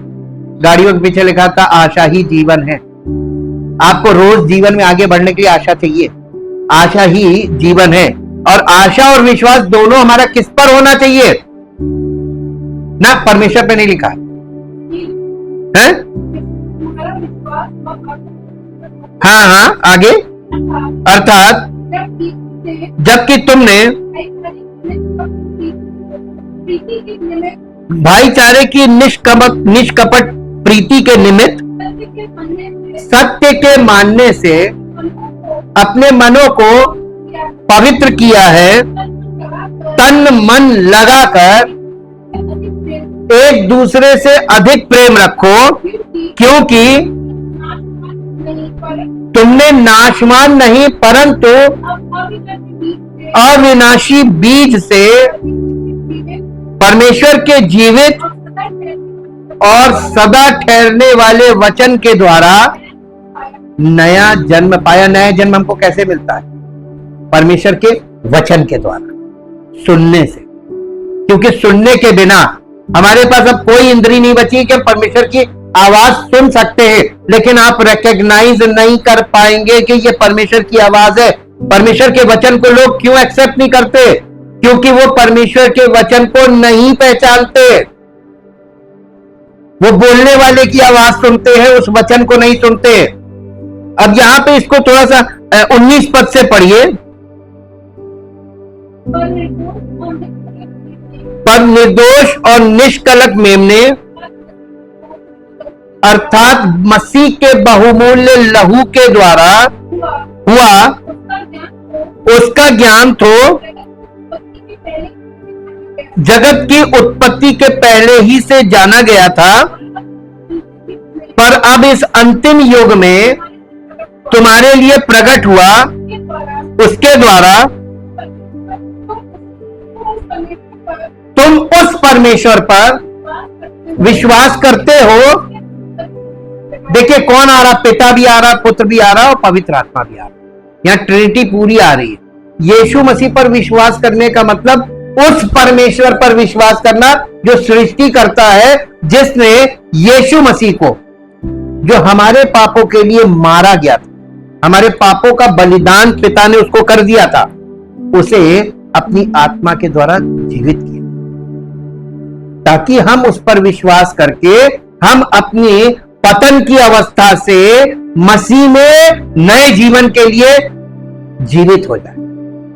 S1: गाड़ियों के पीछे लिखा था आशा ही जीवन है। आपको रोज जीवन में आगे बढ़ने के लिए आशा चाहिए, आशा ही जीवन है। और आशा और विश्वास दोनों हमारा किस पर होना चाहिए? ना परमेश्वर पे नहीं लिखा है? हाँ हाँ, आगे, अर्थात जबकि तुमने भाईचारे की निष्कपट प्रीति के निमित्त सत्य के मानने से अपने मनों को पवित्र किया है, तन मन लगाकर एक दूसरे से अधिक प्रेम रखो, क्योंकि तुमने नाशवान नहीं परंतु अविनाशी बीज से परमेश्वर के जीवित और सदा ठहरने वाले वचन के द्वारा नया जन्म पाया। नया जन्म हमको कैसे मिलता है? परमेश्वर के वचन के द्वारा, सुनने से। क्योंकि सुनने के बिना हमारे पास अब कोई इंद्री नहीं बची कि हम परमेश्वर की आवाज सुन सकते हैं, लेकिन आप रिकॉग्नाइज नहीं कर पाएंगे कि ये परमेश्वर की आवाज है। परमेश्वर के वचन को लोग क्यों एक्सेप्ट नहीं करते? क्योंकि वो परमेश्वर के वचन को नहीं पहचानते। वो बोलने वाले की आवाज सुनते हैं, उस वचन को नहीं सुनते। अब यहां पे इसको थोड़ा सा 19 पद से पढ़िए। पर निर्दोष और निष्कलंक मेमने अर्थात मसीह के बहुमूल्य लहू के द्वारा हुआ, उसका ज्ञान तो जगत की उत्पत्ति के पहले ही से जाना गया था, पर अब इस अंतिम युग में तुम्हारे लिए प्रकट हुआ, उसके द्वारा तुम उस परमेश्वर पर विश्वास करते हो। देखिए कौन आ रहा? पिता भी आ रहा, पुत्र भी आ रहा और पवित्र आत्मा भी आ रहा। यहां ट्रिनिटी पूरी आ रही है। यीशु मसीह पर विश्वास करने का मतलब उस परमेश्वर पर विश्वास करना जो सृष्टि करता है, जिसने यीशु मसीह को, जो हमारे पापों के लिए मारा गया था, हमारे पापों का बलिदान पिता ने उसको कर दिया था, उसे अपनी आत्मा के द्वारा जीवित किया, ताकि हम उस पर विश्वास करके हम अपनी पतन की अवस्था से मसीह में नए जीवन के लिए जीवित हो जाए,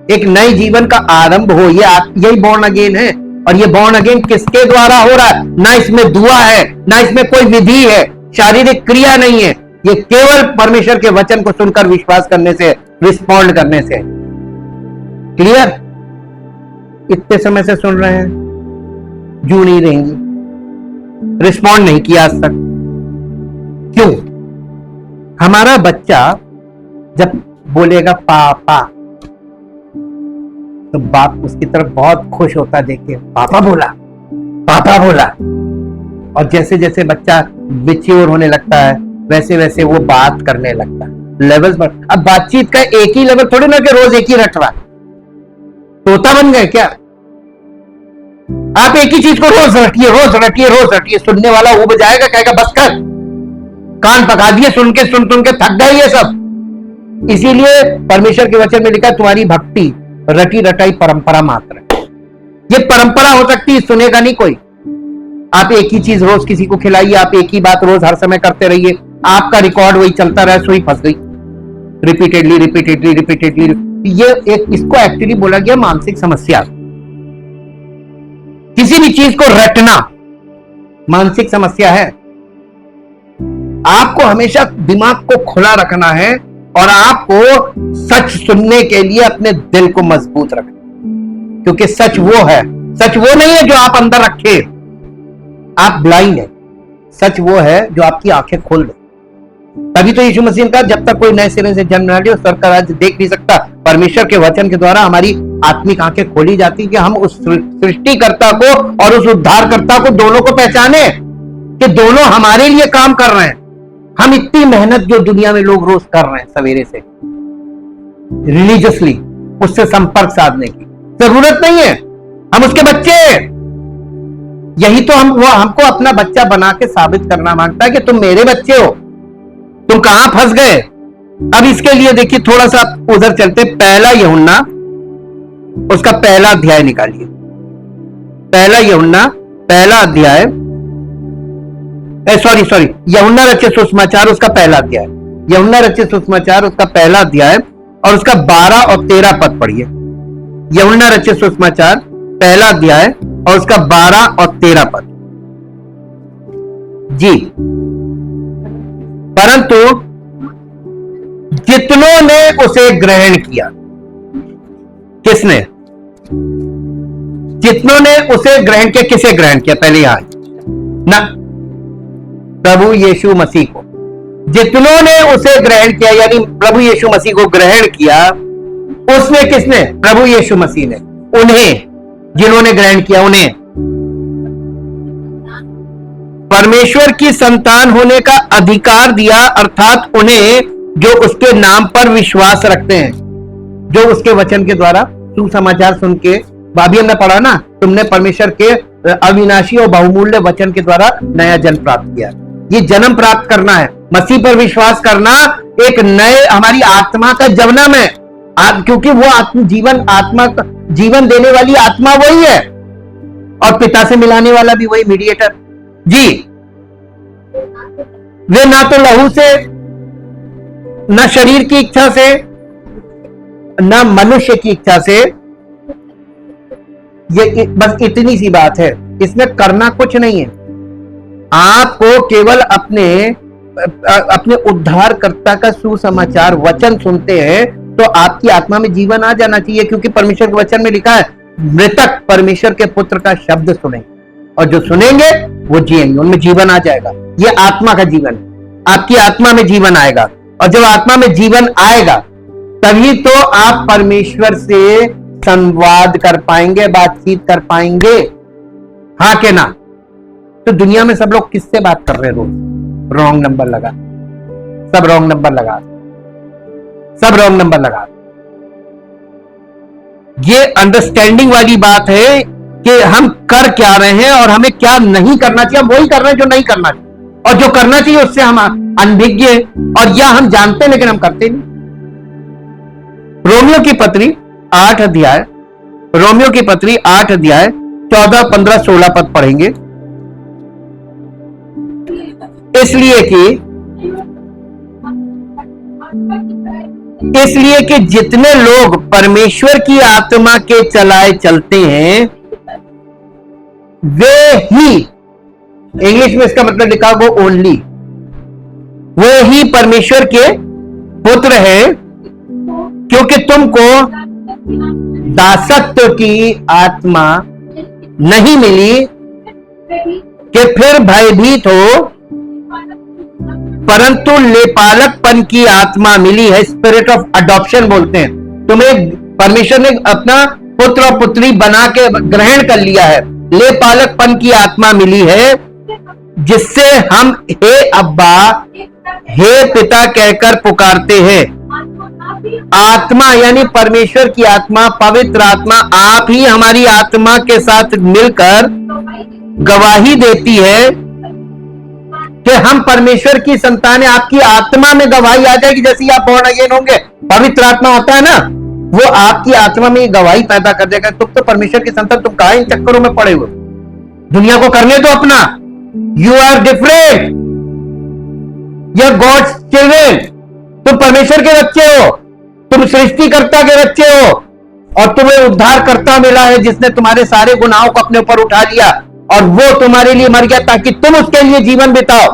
S1: एक नए जीवन का आरंभ हो। यही बॉर्न अगेन है। और ये बॉर्न अगेन किसके द्वारा हो रहा है? ना इसमें दुआ है, ना इसमें कोई विधि है, शारीरिक क्रिया नहीं है, ये केवल परमेश्वर के वचन को सुनकर विश्वास करने से, रिस्पॉन्ड करने से। क्लियर? इतने समय से सुन रहे हैं, जू नहीं रहेंगी, रिस्पॉन्ड नहीं किया आज तक। क्यों? हमारा बच्चा जब बोलेगा पापा, तो बाप उसकी तरफ बहुत खुश होता देख के, पापा बोला, पापा बोला। और जैसे जैसे बच्चा मैच्योर होने लगता है, वैसे वैसे वो बात करने लगता है, लेवल्स पर। अब बातचीत का एक ही लेवल थोड़ी ना कि रोज एक ही रट रहा। तोता बन गए क्या आप? एक ही चीज को रोज रटिए, रोज रटिए, रोज रटिए, सुनने वाला वो बजाएगा, कहेगा बस कर, कान पका दिए, सुन के थक गए ये सब। इसीलिए परमेश्वर के वचन में लिखा, तुम्हारी भक्ति रटी रटाई परंपरा मात्र है। ये परंपरा हो सकती है, सुनेगा नहीं कोई। आप एक ही चीज रोज किसी को खिलाइए, आप एक ही बात रोज हर समय करते रहिए, आपका रिकॉर्ड वही चलता रहा, सोई फंस गई, रिपीटेडली रिपीटेडली रिपीटेडली। ये एक, इसको एक्चुअली बोला गया मानसिक समस्या। किसी भी चीज को रटना मानसिक समस्या है। आपको हमेशा दिमाग को खुला रखना है और आपको सच सुनने के लिए अपने दिल को मजबूत रखना, क्योंकि सच वो है, सच वो नहीं है जो आप अंदर रखे, आप ब्लाइंड है। सच वो है जो आपकी आंखें खोल दे। तभी तो यीशु मसीह का, जब तक कोई नए सिरे से जन्म न ले स्वर्ग का राज्य देख नहीं सकता। परमेश्वर के वचन के द्वारा हमारी आत्मिक आंखें खोली जाती कि हम उस सृष्टिकर्ता को और उस उद्धारकर्ता को, दोनों को पहचाने कि दोनों हमारे लिए काम कर रहे हैं। हम इतनी मेहनत जो दुनिया में लोग रोज कर रहे हैं सवेरे से रिलीजियसली, उससे संपर्क साधने की जरूरत नहीं है। हम उसके बच्चे हैं। यही तो वो हमको अपना बच्चा बना के साबित करना मांगता है कि तुम मेरे बच्चे हो, तुम कहां फंस गए। अब इसके लिए देखिए, थोड़ा सा उधर चलते, पहला यूहन्ना उसका पहला अध्याय निकालिए। पहला यूहन्ना पहला अध्याय, सॉरी, यूहन्ना रचित सुसमाचार उसका पहला अध्याय, यूहन्ना रचित सुसमाचार उसका पहला अध्याय और उसका 12 और 13 पद पढ़िए। यूहन्ना रचित सुसमाचार पहला अध्याय और उसका 12 और 13 पद। जी, परंतु जितनों ने उसे ग्रहण किया, किसने? जितनों ने उसे ग्रहण किया। किसे ग्रहण किया? पहले यहां ना, प्रभु यीशु मसीह को। जितनों ने उसे ग्रहण किया, यानी प्रभु यीशु मसीह को ग्रहण किया, उसने किसने? प्रभु यीशु मसीह ने। उन्हें, जिन्होंने ग्रहण किया, उन्हें परमेश्वर की संतान होने का अधिकार दिया, अर्थात उन्हें जो उसके नाम पर विश्वास रखते हैं, जो उसके वचन के द्वारा सुसमाचार सुन के, अभी हमने पढ़ा ना, तुमने परमेश्वर के अविनाशी और बहुमूल्य वचन के द्वारा नया जन्म प्राप्त किया। ये जन्म प्राप्त करना है, मसीह पर विश्वास करना एक नए, हमारी आत्मा का जन्म है। क्योंकि वो आत्मा जीवन देने वाली आत्मा वही है और पिता से मिलाने वाला भी वही मीडिएटर। जी, वे ना तो लहू से, न शरीर की इच्छा से, न मनुष्य की इच्छा से। ये बस इतनी सी बात है, इसमें करना कुछ नहीं है। आपको केवल अपने उद्धारकर्ता का सुसमाचार वचन सुनते हैं तो आपकी आत्मा में जीवन आ जाना चाहिए, क्योंकि परमेश्वर के वचन में लिखा है, मृतक परमेश्वर के पुत्र का शब्द सुनेंगे और जो सुनेंगे वो जिएंगे, उनमें जीवन आ जाएगा। ये आत्मा का जीवन है, आपकी आत्मा में जीवन आएगा। और जब आत्मा में जीवन आएगा तभी तो आप परमेश्वर से संवाद कर पाएंगे, बातचीत कर पाएंगे। हाँ के ना? तो दुनिया में सब लोग किससे बात कर रहे हैं रोज? रॉन्ग नंबर लगा, सब रॉन्ग नंबर लगा, सब रॉन्ग नंबर लगा। ये अंडरस्टैंडिंग वाली बात है कि हम कर क्या रहे हैं और हमें क्या नहीं करना चाहिए। हम वही कर रहे हैं जो नहीं करना चाहिए, और जो करना चाहिए उससे हम अनभिज्ञ हैं, और या हम जानते हैं लेकिन हम करते नहीं। रोमियो की पत्री 8 अध्याय, रोमियो की पत्री 8 अध्याय 14, 15, 16 पद पढ़ेंगे। इसलिए कि जितने लोग परमेश्वर की आत्मा के चलाए चलते हैं वे ही, इंग्लिश में इसका मतलब लिखा वो ओनली, वे ही परमेश्वर के पुत्र हैं, क्योंकि तुमको दासत्व की आत्मा नहीं मिली कि फिर भयभीत हो, परंतु लेपालकपन की आत्मा मिली है। स्पिरिट ऑफ अडॉप्शन बोलते हैं। तुम्हें परमेश्वर ने अपना पुत्र और पुत्री बना के ग्रहण कर लिया है। लेपालकपन की आत्मा मिली है, जिससे हम हे अब्बा, हे पिता कहकर पुकारते हैं। आत्मा यानी परमेश्वर की आत्मा, पवित्र आत्मा, आप ही हमारी आत्मा के साथ मिलकर गवाही देती है कि हम परमेश्वर की संतान है। आपकी आत्मा में गवाही आ जाएगी जैसे ही आप बॉर्न अगेन होंगे। पवित्र आत्मा आता है ना, वो आपकी आत्मा में गवाही पैदा कर देगा, तुम तो परमेश्वर की संतान, तुम कहां इन चक्करों में पड़े हुए। दुनिया को करने दो अपना। You are different, you are God's children. तुम परमेश्वर के बच्चे हो, तुम सृष्टिकर्ता के बच्चे हो, और तुम्हें उद्धारकर्ता मिला है जिसने तुम्हारे सारे गुनाहों को अपने ऊपर उठा लिया, और वो तुम्हारे लिए मर गया ताकि तुम उसके लिए जीवन बिताओ।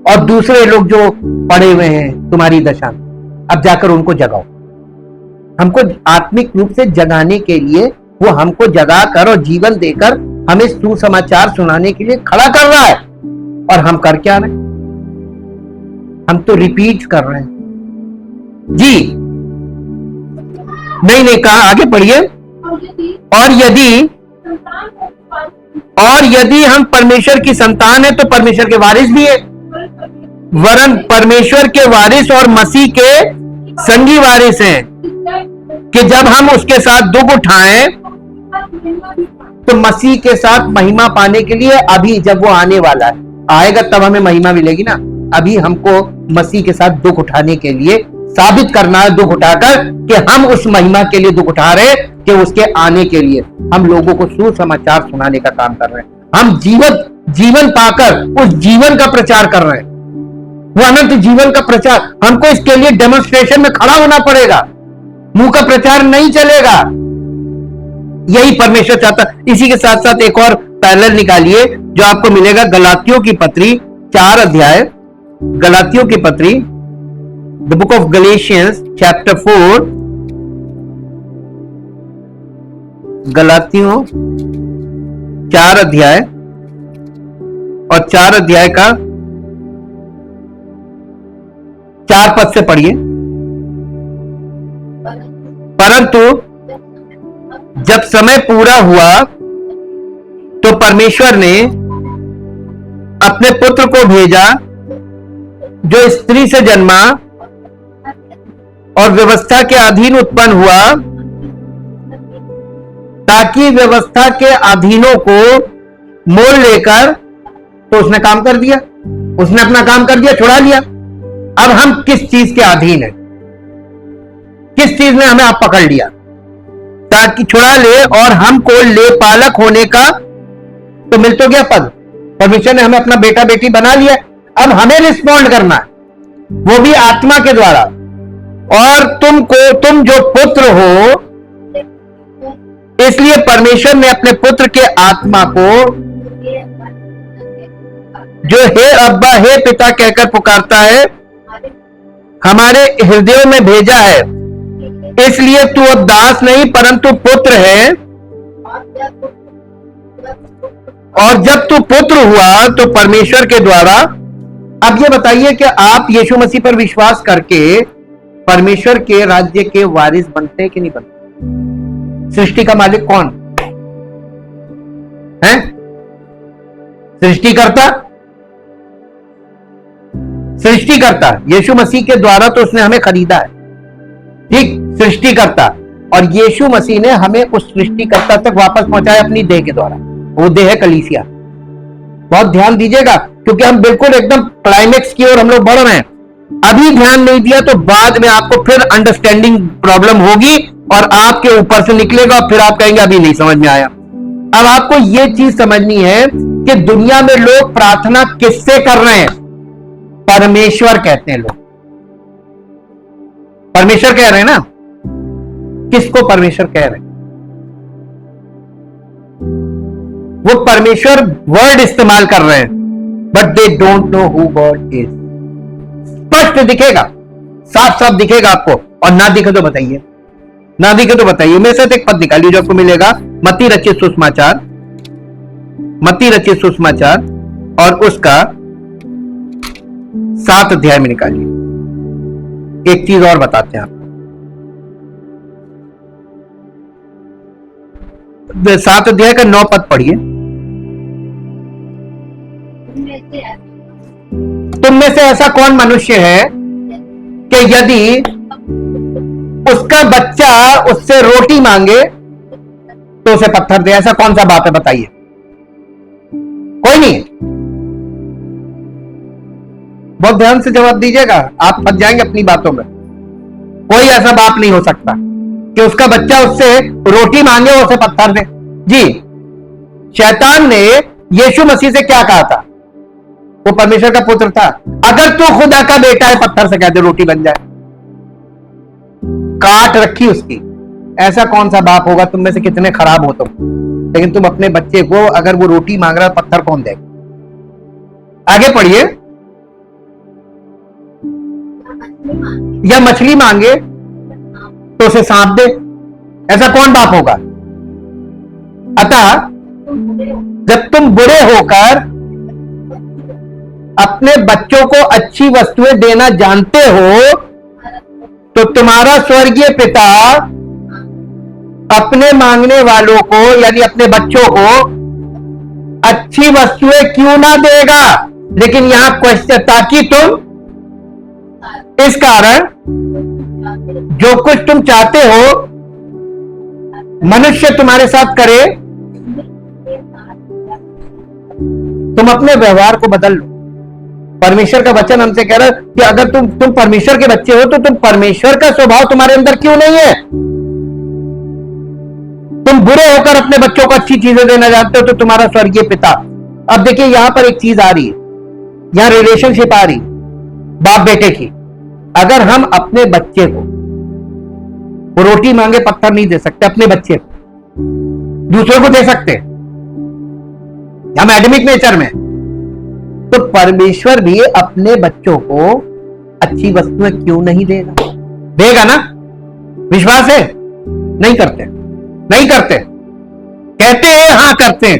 S1: और दूसरे लोग जो पड़े हुए हैं तुम्हारी दशा में, अब जाकर उनको जगाओ। हमको आत्मिक रूप से जगाने के लिए वो हमको जगाकर और जीवन देकर हमें सुसमाचार सुनाने के लिए खड़ा कर रहा है। और हम कर क्या रहे हैं? हम तो रिपीट कर रहे हैं जी। नहीं कहा, आगे पढ़िए। और यदि हम परमेश्वर की संतान है तो परमेश्वर के वारिस भी है, वरन परमेश्वर के वारिस और मसीह के संगी वारिस हैं, कि जब हम उसके साथ दुख उठाएं तो मसीह के साथ महिमा पाने के लिए, अभी जब वो आने वाला है, आएगा तब हमें महिमा मिलेगी ना। अभी हमको मसीह के साथ दुख उठाने के लिए साबित करना है, दुख उठाकर, कि हम उस महिमा के लिए दुख उठा रहे, कि उसके आने के लिए हम लोगों को सुसमाचार सुनाने का काम कर रहे हैं। हम जीवन पाकर उस जीवन का प्रचार कर रहे हैं, वो अनंत जीवन का प्रचार। हमको इसके लिए डेमोन्स्ट्रेशन में खड़ा होना पड़ेगा, मुंह का प्रचार नहीं चलेगा। यही परमेश्वर चाहता। इसी के साथ साथ एक और पैरेलल निकालिए जो आपको मिलेगा गलातियों की पत्री 4 अध्याय, गलातियों की पत्री, the book of Galatians chapter 4, गलातियों 4 अध्याय और 4 अध्याय का 4 पद से पढ़िए। परंतु जब समय पूरा हुआ तो परमेश्वर ने अपने पुत्र को भेजा, जो स्त्री से जन्मा और व्यवस्था के अधीन उत्पन्न हुआ, ताकि व्यवस्था के अधीनों को मोल लेकर, तो उसने काम कर दिया, उसने अपना काम कर दिया, छुड़ा लिया। अब हम किस चीज के अधीन हैं? किस चीज ने हमें आप पकड़ लिया ताकि छुड़ा ले, और हमको ले पालक होने का तो मिल तो गया पद। परमेश्वर ने हमें अपना बेटा बेटी बना लिया। अब हमें रिस्पॉन्ड करना है, वो भी आत्मा के द्वारा। और तुम जो पुत्र हो, इसलिए परमेश्वर ने अपने पुत्र के आत्मा को, जो हे अब्बा, हे पिता कहकर पुकारता है, हमारे हृदयों में भेजा है। इसलिए तू अब दास नहीं परंतु पुत्र है। और जब तू पुत्र हुआ तो परमेश्वर के द्वारा, अब ये बताइए कि आप यीशु मसीह पर विश्वास करके परमेश्वर के राज्य के वारिस बनते हैं कि नहीं बनते? सृष्टि का मालिक कौन है? सृष्टिकर्ता। सृष्टिकर्ता यीशु मसीह के द्वारा तो उसने हमें खरीदा है, ठीक, सृष्टिकर्ता। और यीशु मसीह ने हमें उस सृष्टिकर्ता तक वापस पहुंचाया अपनी देह के द्वारा। वो देह है कलीसिया। बहुत ध्यान दीजिएगा, क्योंकि हम बिल्कुल एकदम क्लाइमेक्स की ओर हम लोग बढ़ रहे हैं। अभी ध्यान नहीं दिया तो बाद में आपको फिर अंडरस्टैंडिंग प्रॉब्लम होगी और आपके ऊपर से निकलेगा और फिर आप कहेंगे अभी नहीं समझ में आया। अब आपको यह चीज समझनी है कि दुनिया में लोग प्रार्थना किससे कर रहे हैं? परमेश्वर कहते हैं लोग। परमेश्वर कह रहे हैं ना। किसको परमेश्वर कह रहे हैं? वो परमेश्वर वर्ड इस्तेमाल कर रहे हैं, but they don't know who God is. स्पष्ट दिखेगा, साफ साफ दिखेगा आपको, और ना दिखे तो बताइए, ना दिखे तो बताइए। मेरे साथ एक पद निकालिए जो आपको मिलेगा, मत्ती रचित सुसमाचार, मत्ती रचित सुसमाचार और उसका 7 अध्याय में निकालिए। एक चीज और बताते हैं आपको, 7 अध्याय का 9 पद पढ़िए। तुम में से ऐसा कौन मनुष्य है कि यदि उसका बच्चा उससे रोटी मांगे तो उसे पत्थर दे? ऐसा कौन सा बाप है बताइए? कोई नहीं। बहुत ध्यान से जवाब दीजिएगा, आप फंस जाएंगे अपनी बातों में। कोई ऐसा बाप नहीं हो सकता कि उसका बच्चा उससे रोटी मांगे और उसे पत्थर दे। जी, शैतान ने यीशु मसीह से क्या कहा था? वो परमेश्वर का पुत्र था। अगर तू खुदा का बेटा है, पत्थर से कह दे रोटी बन जाए। काट रखी उसकी। ऐसा कौन सा बाप होगा? तुम में से कितने खराब हो तुम, लेकिन तुम अपने बच्चे को अगर वो रोटी मांग रहा है, पत्थर कौन देगा? आगे पढ़िए। या मछली मांगे तो उसे सांप दे? ऐसा कौन बाप होगा? अतः जब तुम बुरे होकर अपने बच्चों को अच्छी वस्तुएं देना जानते हो, तो तुम्हारा स्वर्गीय पिता अपने मांगने वालों को यानी अपने बच्चों को अच्छी वस्तुएं क्यों ना देगा? लेकिन यहां क्वेश्चन, ताकि तुम इस कारण जो कुछ तुम चाहते हो मनुष्य तुम्हारे साथ करे, तुम अपने व्यवहार को बदल लो। परमेश्वर का वचन हमसे कह रहा है कि अगर तुम परमेश्वर के बच्चे हो तो तुम परमेश्वर का स्वभाव तुम्हारे अंदर क्यों नहीं है? तुम बुरे होकर अपने बच्चों को अच्छी चीजें देना जानते हो तो तुम्हारा स्वर्गीय पिता। अब देखिए यहां पर एक चीज आ रही है, यहां रिलेशनशिप आ रही बाप बेटे की। अगर हम अपने बच्चे को, वो रोटी मांगे पत्थर नहीं दे सकते, अपने बच्चे को दूसरों को दे सकते, हम एडमिक नेचर में, तो परमेश्वर भी अपने बच्चों को अच्छी वस्तुएं क्यों नहीं देगा? देगा ना। विश्वास है? नहीं करते, नहीं करते, कहते हैं हाँ करते हैं,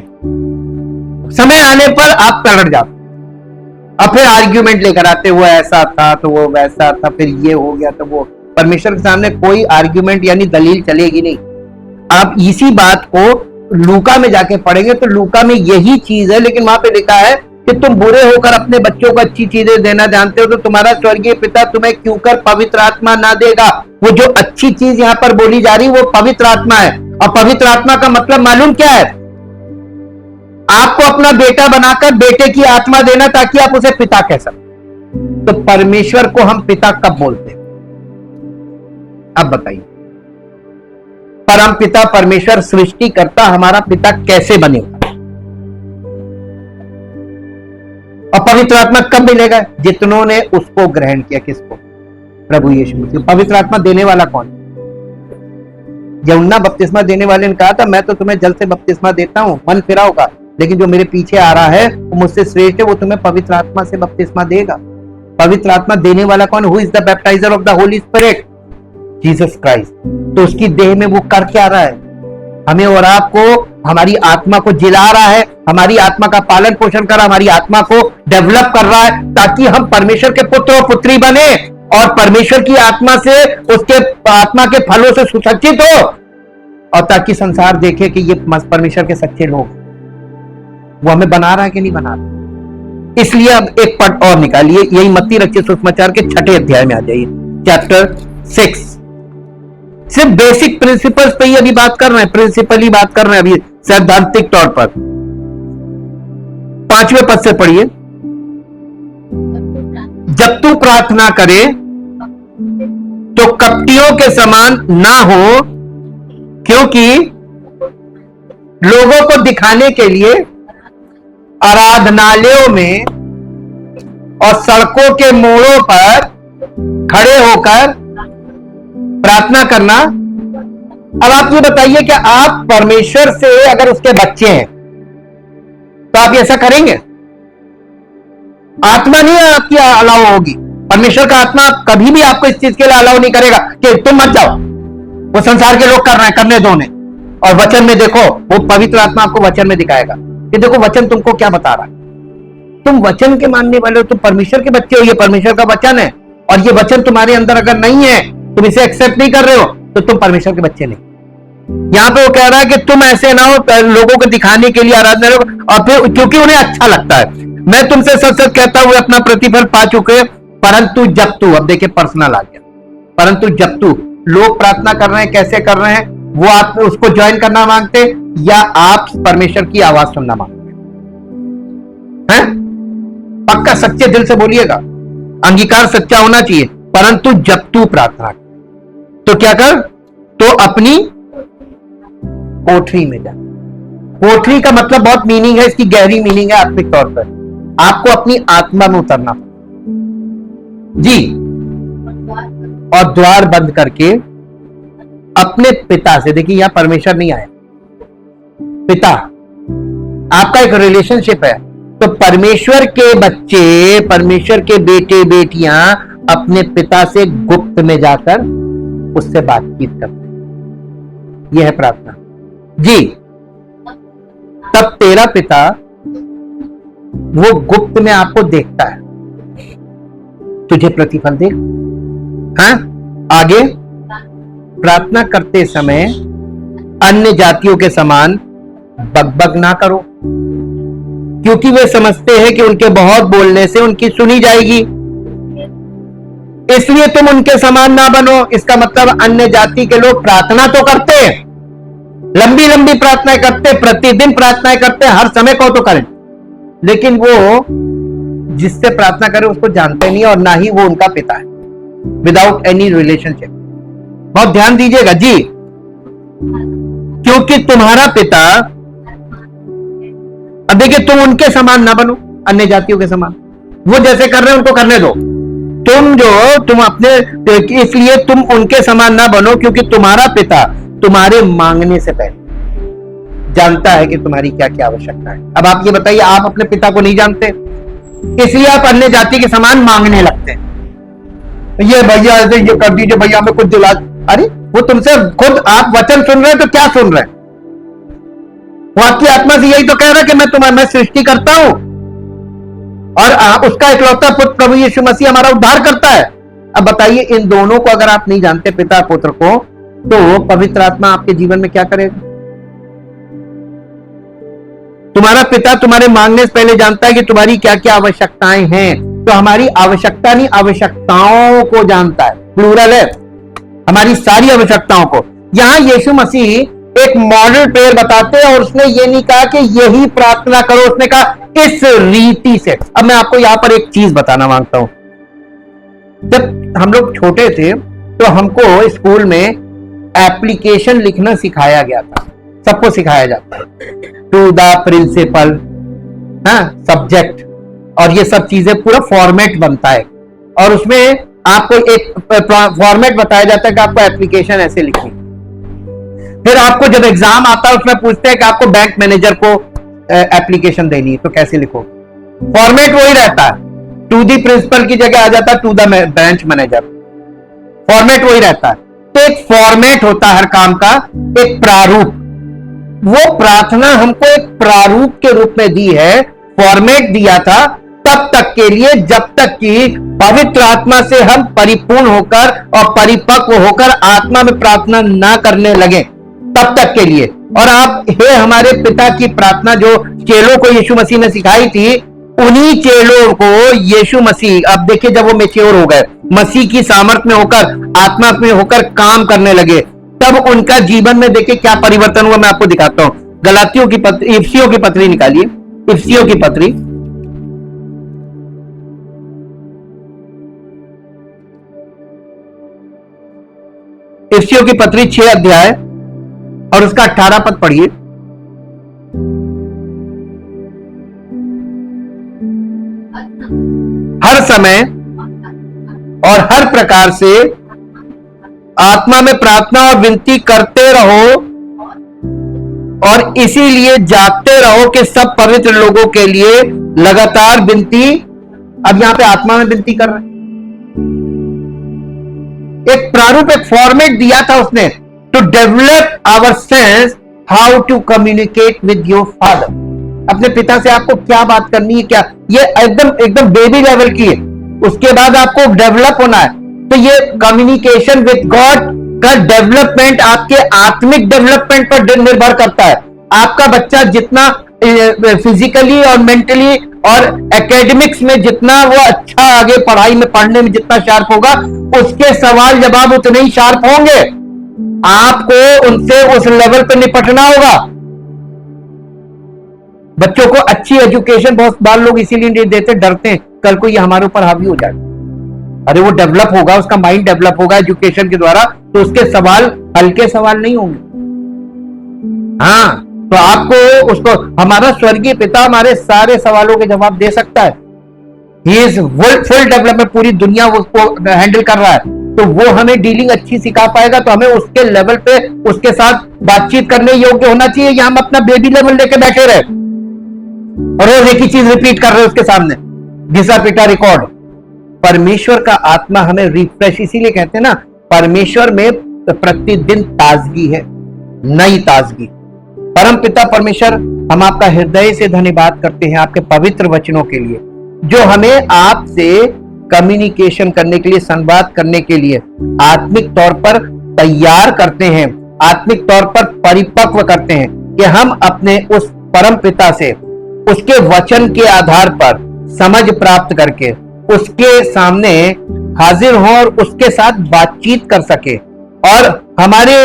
S1: समय आने पर आप पलट जाते और फिर आर्ग्यूमेंट लेकर आते, वो ऐसा था तो वो वैसा था, फिर ये हो गया तो वो। परमेश्वर के सामने कोई आर्ग्यूमेंट यानी दलील चलेगी नहीं। आप इसी बात को लूका में जाके पढ़ेंगे तो लूका में यही चीज है, लेकिन वहां पे लिखा है कि तुम बुरे होकर अपने बच्चों को अच्छी चीजें देना जानते हो तो तुम्हारा स्वर्गीय पिता तुम्हें क्यों कर पवित्र आत्मा ना देगा? वो जो अच्छी चीज यहां पर बोली जा रही वो पवित्र आत्मा है। और पवित्र आत्मा का मतलब मालूम क्या है? आपको अपना बेटा बनाकर बेटे की आत्मा देना ताकि आप उसे पिता कह सकें। तो परमेश्वर को हम पिता कब बोलते हैं? अब बताइए, परम पिता परमेश्वर सृष्टि करता हमारा पिता कैसे बनेगा? और पवित्र आत्मा कब मिलेगा? जितनों ने उसको ग्रहण किया। किसको? प्रभु यीशु मसीह। पवित्र आत्मा देने वाला कौन? यूहन्ना बपतिस्मा देने वाले ने कहा था मैं तो तुम्हें जल से बपतिस्मा देता हूं, मन फिरा होगा, लेकिन जो मेरे पीछे आ रहा है वो मुझसे श्रेष्ठ है, वो तुम्हें पवित्र आत्मा से बपतिस्मा देगा। पवित्र आत्मा देने वाला कौन? Who is the baptizer of the holy spirit? Jesus Christ. तो उसकी देह में वो कर क्या रहा है? हमें और आपको, हमारी आत्मा को जिला रहा है, हमारी आत्मा का पालन पोषण कर रहा है, हमारी आत्मा को डेवलप कर रहा है ताकि हम परमेश्वर के पुत्र और पुत्री बने और परमेश्वर की आत्मा से, उसके आत्मा के फलों से सुसज्जित हो, और ताकि संसार देखे कि ये परमेश्वर के सच्चे लोग। वो हमें बना रहा है कि नहीं बना रहा? इसलिए अब एक पद और निकालिए, यही मत्ती रचित सुसमाचार के 6 अध्याय में आ जाइए, चैप्टर 6 सिर्फ बेसिक प्रिंसिपल्स पे ही अभी बात कर रहे हैं, प्रिंसिपल ही बात कर रहे हैं अभी सैद्धांतिक तौर पर। 5वें पद से पढ़िए, जब तू प्रार्थना करे तो कपटियों के समान ना हो, क्योंकि लोगों को दिखाने के लिए आराधनालयों में और सड़कों के मोड़ों पर खड़े होकर प्रार्थना करना। अब आप ये बताइए कि आप परमेश्वर से अगर उसके बच्चे हैं तो आप ऐसा करेंगे? आत्मा नहीं आपकी अलाउ होगी, परमेश्वर का आत्मा कभी भी आपको इस चीज के लिए अलाउ नहीं करेगा कि तुम मत जाओ, वो संसार के लोग कर रहे हैं, करने दो उन्हें। और वचन में देखो, वो पवित्र आत्मा आपको वचन में दिखाएगा कि देखो वचन तुमको क्या बता रहा है। तुम वचन के मानने वाले हो, तुम परमेश्वर के बच्चे हो, ये परमेश्वर का वचन है, और ये वचन तुम्हारे अंदर अगर नहीं है, तुम इसे एक्सेप्ट नहीं कर रहे हो, तो तुम परमेश्वर के बच्चे नहीं। यहां पे वो कह रहा है कि तुम ऐसे ना हो लोगों को दिखाने के लिए आराधना, और फिर क्योंकि उन्हें अच्छा लगता है। मैं तुमसे सच सच कहता हूं अपना प्रतिफल पा चुके, परंतु जब तू, अब देखिए पर्सनल आ गया, परंतु जब तू, लोग प्रार्थना कर रहे हैं, कैसे कर रहे हैं, वो आप उसको ज्वाइन करना मांगते या आप परमेश्वर की आवाज सुनना मांगते हैं? पक्का सच्चे दिल से बोलिएगा, अंगीकार सच्चा होना चाहिए। परंतु जब तू प्रार्थना तो क्या कर, तो अपनी कोठरी में जा। कोठरी का मतलब बहुत मीनिंग है, इसकी गहरी मीनिंग है आत्मिक तौर पर। आपको अपनी आत्मा में उतरना जी, और द्वार बंद करके अपने पिता से, देखिए यहां परमेश्वर नहीं आया, पिता, आपका एक रिलेशनशिप है। तो परमेश्वर के बच्चे, परमेश्वर के बेटे बेटियां अपने पिता से गुप्त में जाकर उससे बातचीत करते, यह है प्रार्थना जी। तब तेरा पिता वो गुप्त में आपको देखता है, तुझे प्रतिफल दे। हाँ, आगे, प्रार्थना करते समय अन्य जातियों के समान बकबक ना करो, क्योंकि वे समझते हैं कि उनके बहुत बोलने से उनकी सुनी जाएगी, इसलिए तुम उनके समान ना बनो। इसका मतलब अन्य जाति के लोग प्रार्थना तो करते हैं, लंबी लंबी प्रार्थनाएं करते, प्रतिदिन प्रार्थनाएं करते, हर समय को तो करें, लेकिन वो जिससे प्रार्थना करे उसको जानते नहीं और ना ही वो उनका पिता है, विदाउट एनी रिलेशनशिप। बहुत ध्यान दीजिएगा जी, क्योंकि तुम्हारा पिता, अब देखिए, तुम उनके समान ना बनो, अन्य जातियों के समान, वो जैसे कर रहे हैं उनको करने दो, तुम अपने, इसलिए तुम उनके समान ना बनो, क्योंकि तुम्हारा पिता तुम्हारे मांगने से पहले जानता है कि तुम्हारी क्या क्या आवश्यकता है। अब आप ये बताइए, आप अपने पिता को नहीं जानते, इसलिए आप अन्य जाति के समान मांगने लगते हैं, ये भैया ऐसे ये कर दीजिए, भैया हमें कुछ दिला। अरे वो तुमसे खुद, आप वचन सुन रहे हैं तो क्या सुन रहे हैं? वो आपकी आत्मा से यही तो कह रहा है कि मैं सृष्टि करता हूं, और उसका इकलौता पुत्र प्रभु यीशु मसीह हमारा उद्धार करता है। अब बताइए, इन दोनों को अगर आप नहीं जानते, पिता पुत्र को, तो पवित्र आत्मा आपके जीवन में क्या करेगा? तुम्हारा पिता तुम्हारे मांगने से पहले जानता है कि तुम्हारी क्या क्या आवश्यकताएं हैं, तो हमारी आवश्यकता नहीं, आवश्यकताओं को जानता है, प्लूरल है, हमारी सारी आवश्यकताओं को। यहां यीशु मसीह एक मॉडल प्रेयर बताते हैं, और उसने ये नहीं कहा कि यही प्रार्थना करो, उसने कहा इस रीति से। अब मैं आपको यहां पर एक चीज बताना मांगता हूं। जब हम लोग छोटे थे तो हमको स्कूल में एप्लीकेशन लिखना सिखाया गया था, सबको सिखाया जाता है, टू द प्रिंसिपल, सब्जेक्ट, और ये सब चीजें पूरा फॉर्मेट बनता है, और उसमें आपको एक फॉर्मेट बताया जाता है कि आपको एप्लीकेशन ऐसे लिखनी। फिर आपको जब एग्जाम आता है उसमें पूछते हैं कि आपको बैंक मैनेजर को एप्लीकेशन देनी है, तो कैसे लिखो? फॉर्मेट वही रहता है, टू दी प्रिंसिपल की जगह आ जाता है to the branch manager, format वही रहता है। तो एक फॉर्मेट होता है हर काम का, एक प्रारूप। वो प्रार्थना हमको एक प्रारूप के रूप में दी है, फॉर्मेट दिया था तब तक के लिए जब तक कि पवित्र आत्मा से हम परिपूर्ण होकर और परिपक्व होकर आत्मा में प्रार्थना ना करने लगे, तब तक के लिए। और आप, हे हमारे पिता की प्रार्थना जो चेलों को यीशु मसीह ने सिखाई थी, उन्हीं चेलों को यीशु मसीह, अब देखिए जब वो मैच्योर हो गए, मसीह की सामर्थ में होकर, आत्मा में होकर काम करने लगे, तब उनका जीवन में देखिए क्या परिवर्तन हुआ। मैं आपको दिखाता हूं। गलातियों की पत्री, इफिसियों की पत्री निकालिए, इफिसियों की पत्री, इफिसियों की पत्री 6 अध्याय और उसका 18 पद पढ़िए। हर समय और हर प्रकार से आत्मा में प्रार्थना और विनती करते रहो और इसीलिए जागते रहो कि सब पवित्र लोगों के लिए लगातार विनती। अब यहां पे आत्मा में विनती कर रहे हैं। एक प्रारूप, एक फॉर्मेट दिया था उसने, to develop our sense how to communicate with your father. अपने पिता से आपको क्या बात करनी है, क्या ये एकदम बेबी लेवल की है। उसके बाद आपको डेवलप होना है। तो ये कम्युनिकेशन विद गॉड का डेवलपमेंट आपके आत्मिक डेवलपमेंट पर निर्भर करता है। आपका बच्चा जितना फिजिकली और मेंटली और एकेडमिक्स में जितना वो अच्छा आगे पढ़ाई में पढ़ने में जितना शार्प होगा, उसके सवाल जवाब उतने ही शार्प होंगे। आपको उनसे उस लेवल पर निपटना होगा। बच्चों को अच्छी एजुकेशन बहुत बार लोग इसीलिए नहीं देते, डरते हैं कल को ये हमारे ऊपर हावी हो जाए। अरे वो डेवलप होगा, उसका माइंड डेवलप होगा एजुकेशन के द्वारा, तो उसके सवाल हल्के सवाल नहीं होंगे। हाँ, तो आपको उसको, हमारा स्वर्गीय पिता हमारे सारे सवालों के जवाब दे सकता है। ही इज फुल डेवलपमेंट, पूरी दुनिया उसको हैंडल कर रहा है। तो वो हमें डीलिंग अच्छी सिखा पाएगा, तो हमें उसके लेवल पे उसके साथ बातचीत करने योग्य होना चाहिए। या हम अपना बेबी लेवल लेके बैठे रहे और रोज एक ही चीज रिपीट कर रहे हैं उसके सामने, घिसा पिटा रिकॉर्ड। परमेश्वर का आत्मा हमें रिफ्रेश, इसीलिए कहते हैं ना, परमेश्वर में प्रतिदिन ताजगी है, नई ताजगी। परम पिता परमेश्वर, हम आपका हृदय से धन्यवाद करते हैं आपके पवित्र वचनों के लिए, जो हमें आपसे कम्युनिकेशन करने के लिए, संवाद करने के लिए आत्मिक तौर पर तैयार करते हैं, आत्मिक तौर पर परिपक्व करते हैं कि हम अपने उस परम पिता से उसके वचन के आधार पर समझ प्राप्त करके उसके सामने हाजिर हों और उसके साथ बातचीत कर सके, और हमारे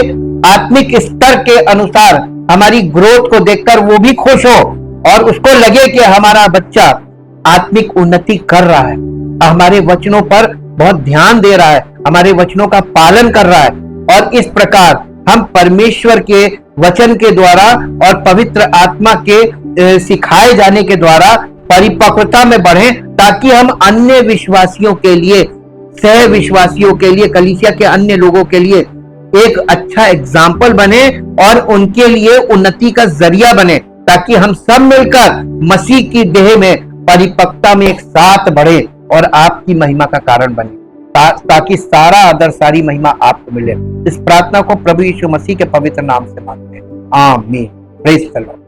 S1: आत्मिक स्तर के अनुसार हमारी ग्रोथ को देखकर वो भी खुश हो और उसको लगे कि हमारा बच्चा आत्मिक उन्नति कर रहा है, हमारे वचनों पर बहुत ध्यान दे रहा है, हमारे वचनों का पालन कर रहा है। और इस प्रकार हम परमेश्वर के वचन के द्वारा और पवित्र आत्मा के सिखाए जाने के द्वारा परिपक्वता में बढ़ें, ताकि हम अन्य विश्वासियों के लिए, सह विश्वासियों के लिए, कलीसिया के अन्य लोगों के लिए एक अच्छा एग्जाम्पल बने और उनके लिए उन्नति का जरिया बने, ताकि हम सब मिलकर मसीह की देह में परिपक्वता में एक साथ बढ़े और आपकी महिमा का कारण बने, ताकि सारा आदर, सारी महिमा आपको मिले। इस प्रार्थना को प्रभु यीशु मसीह के पवित्र नाम से मांगते हैं, आमीन। Praise the Lord.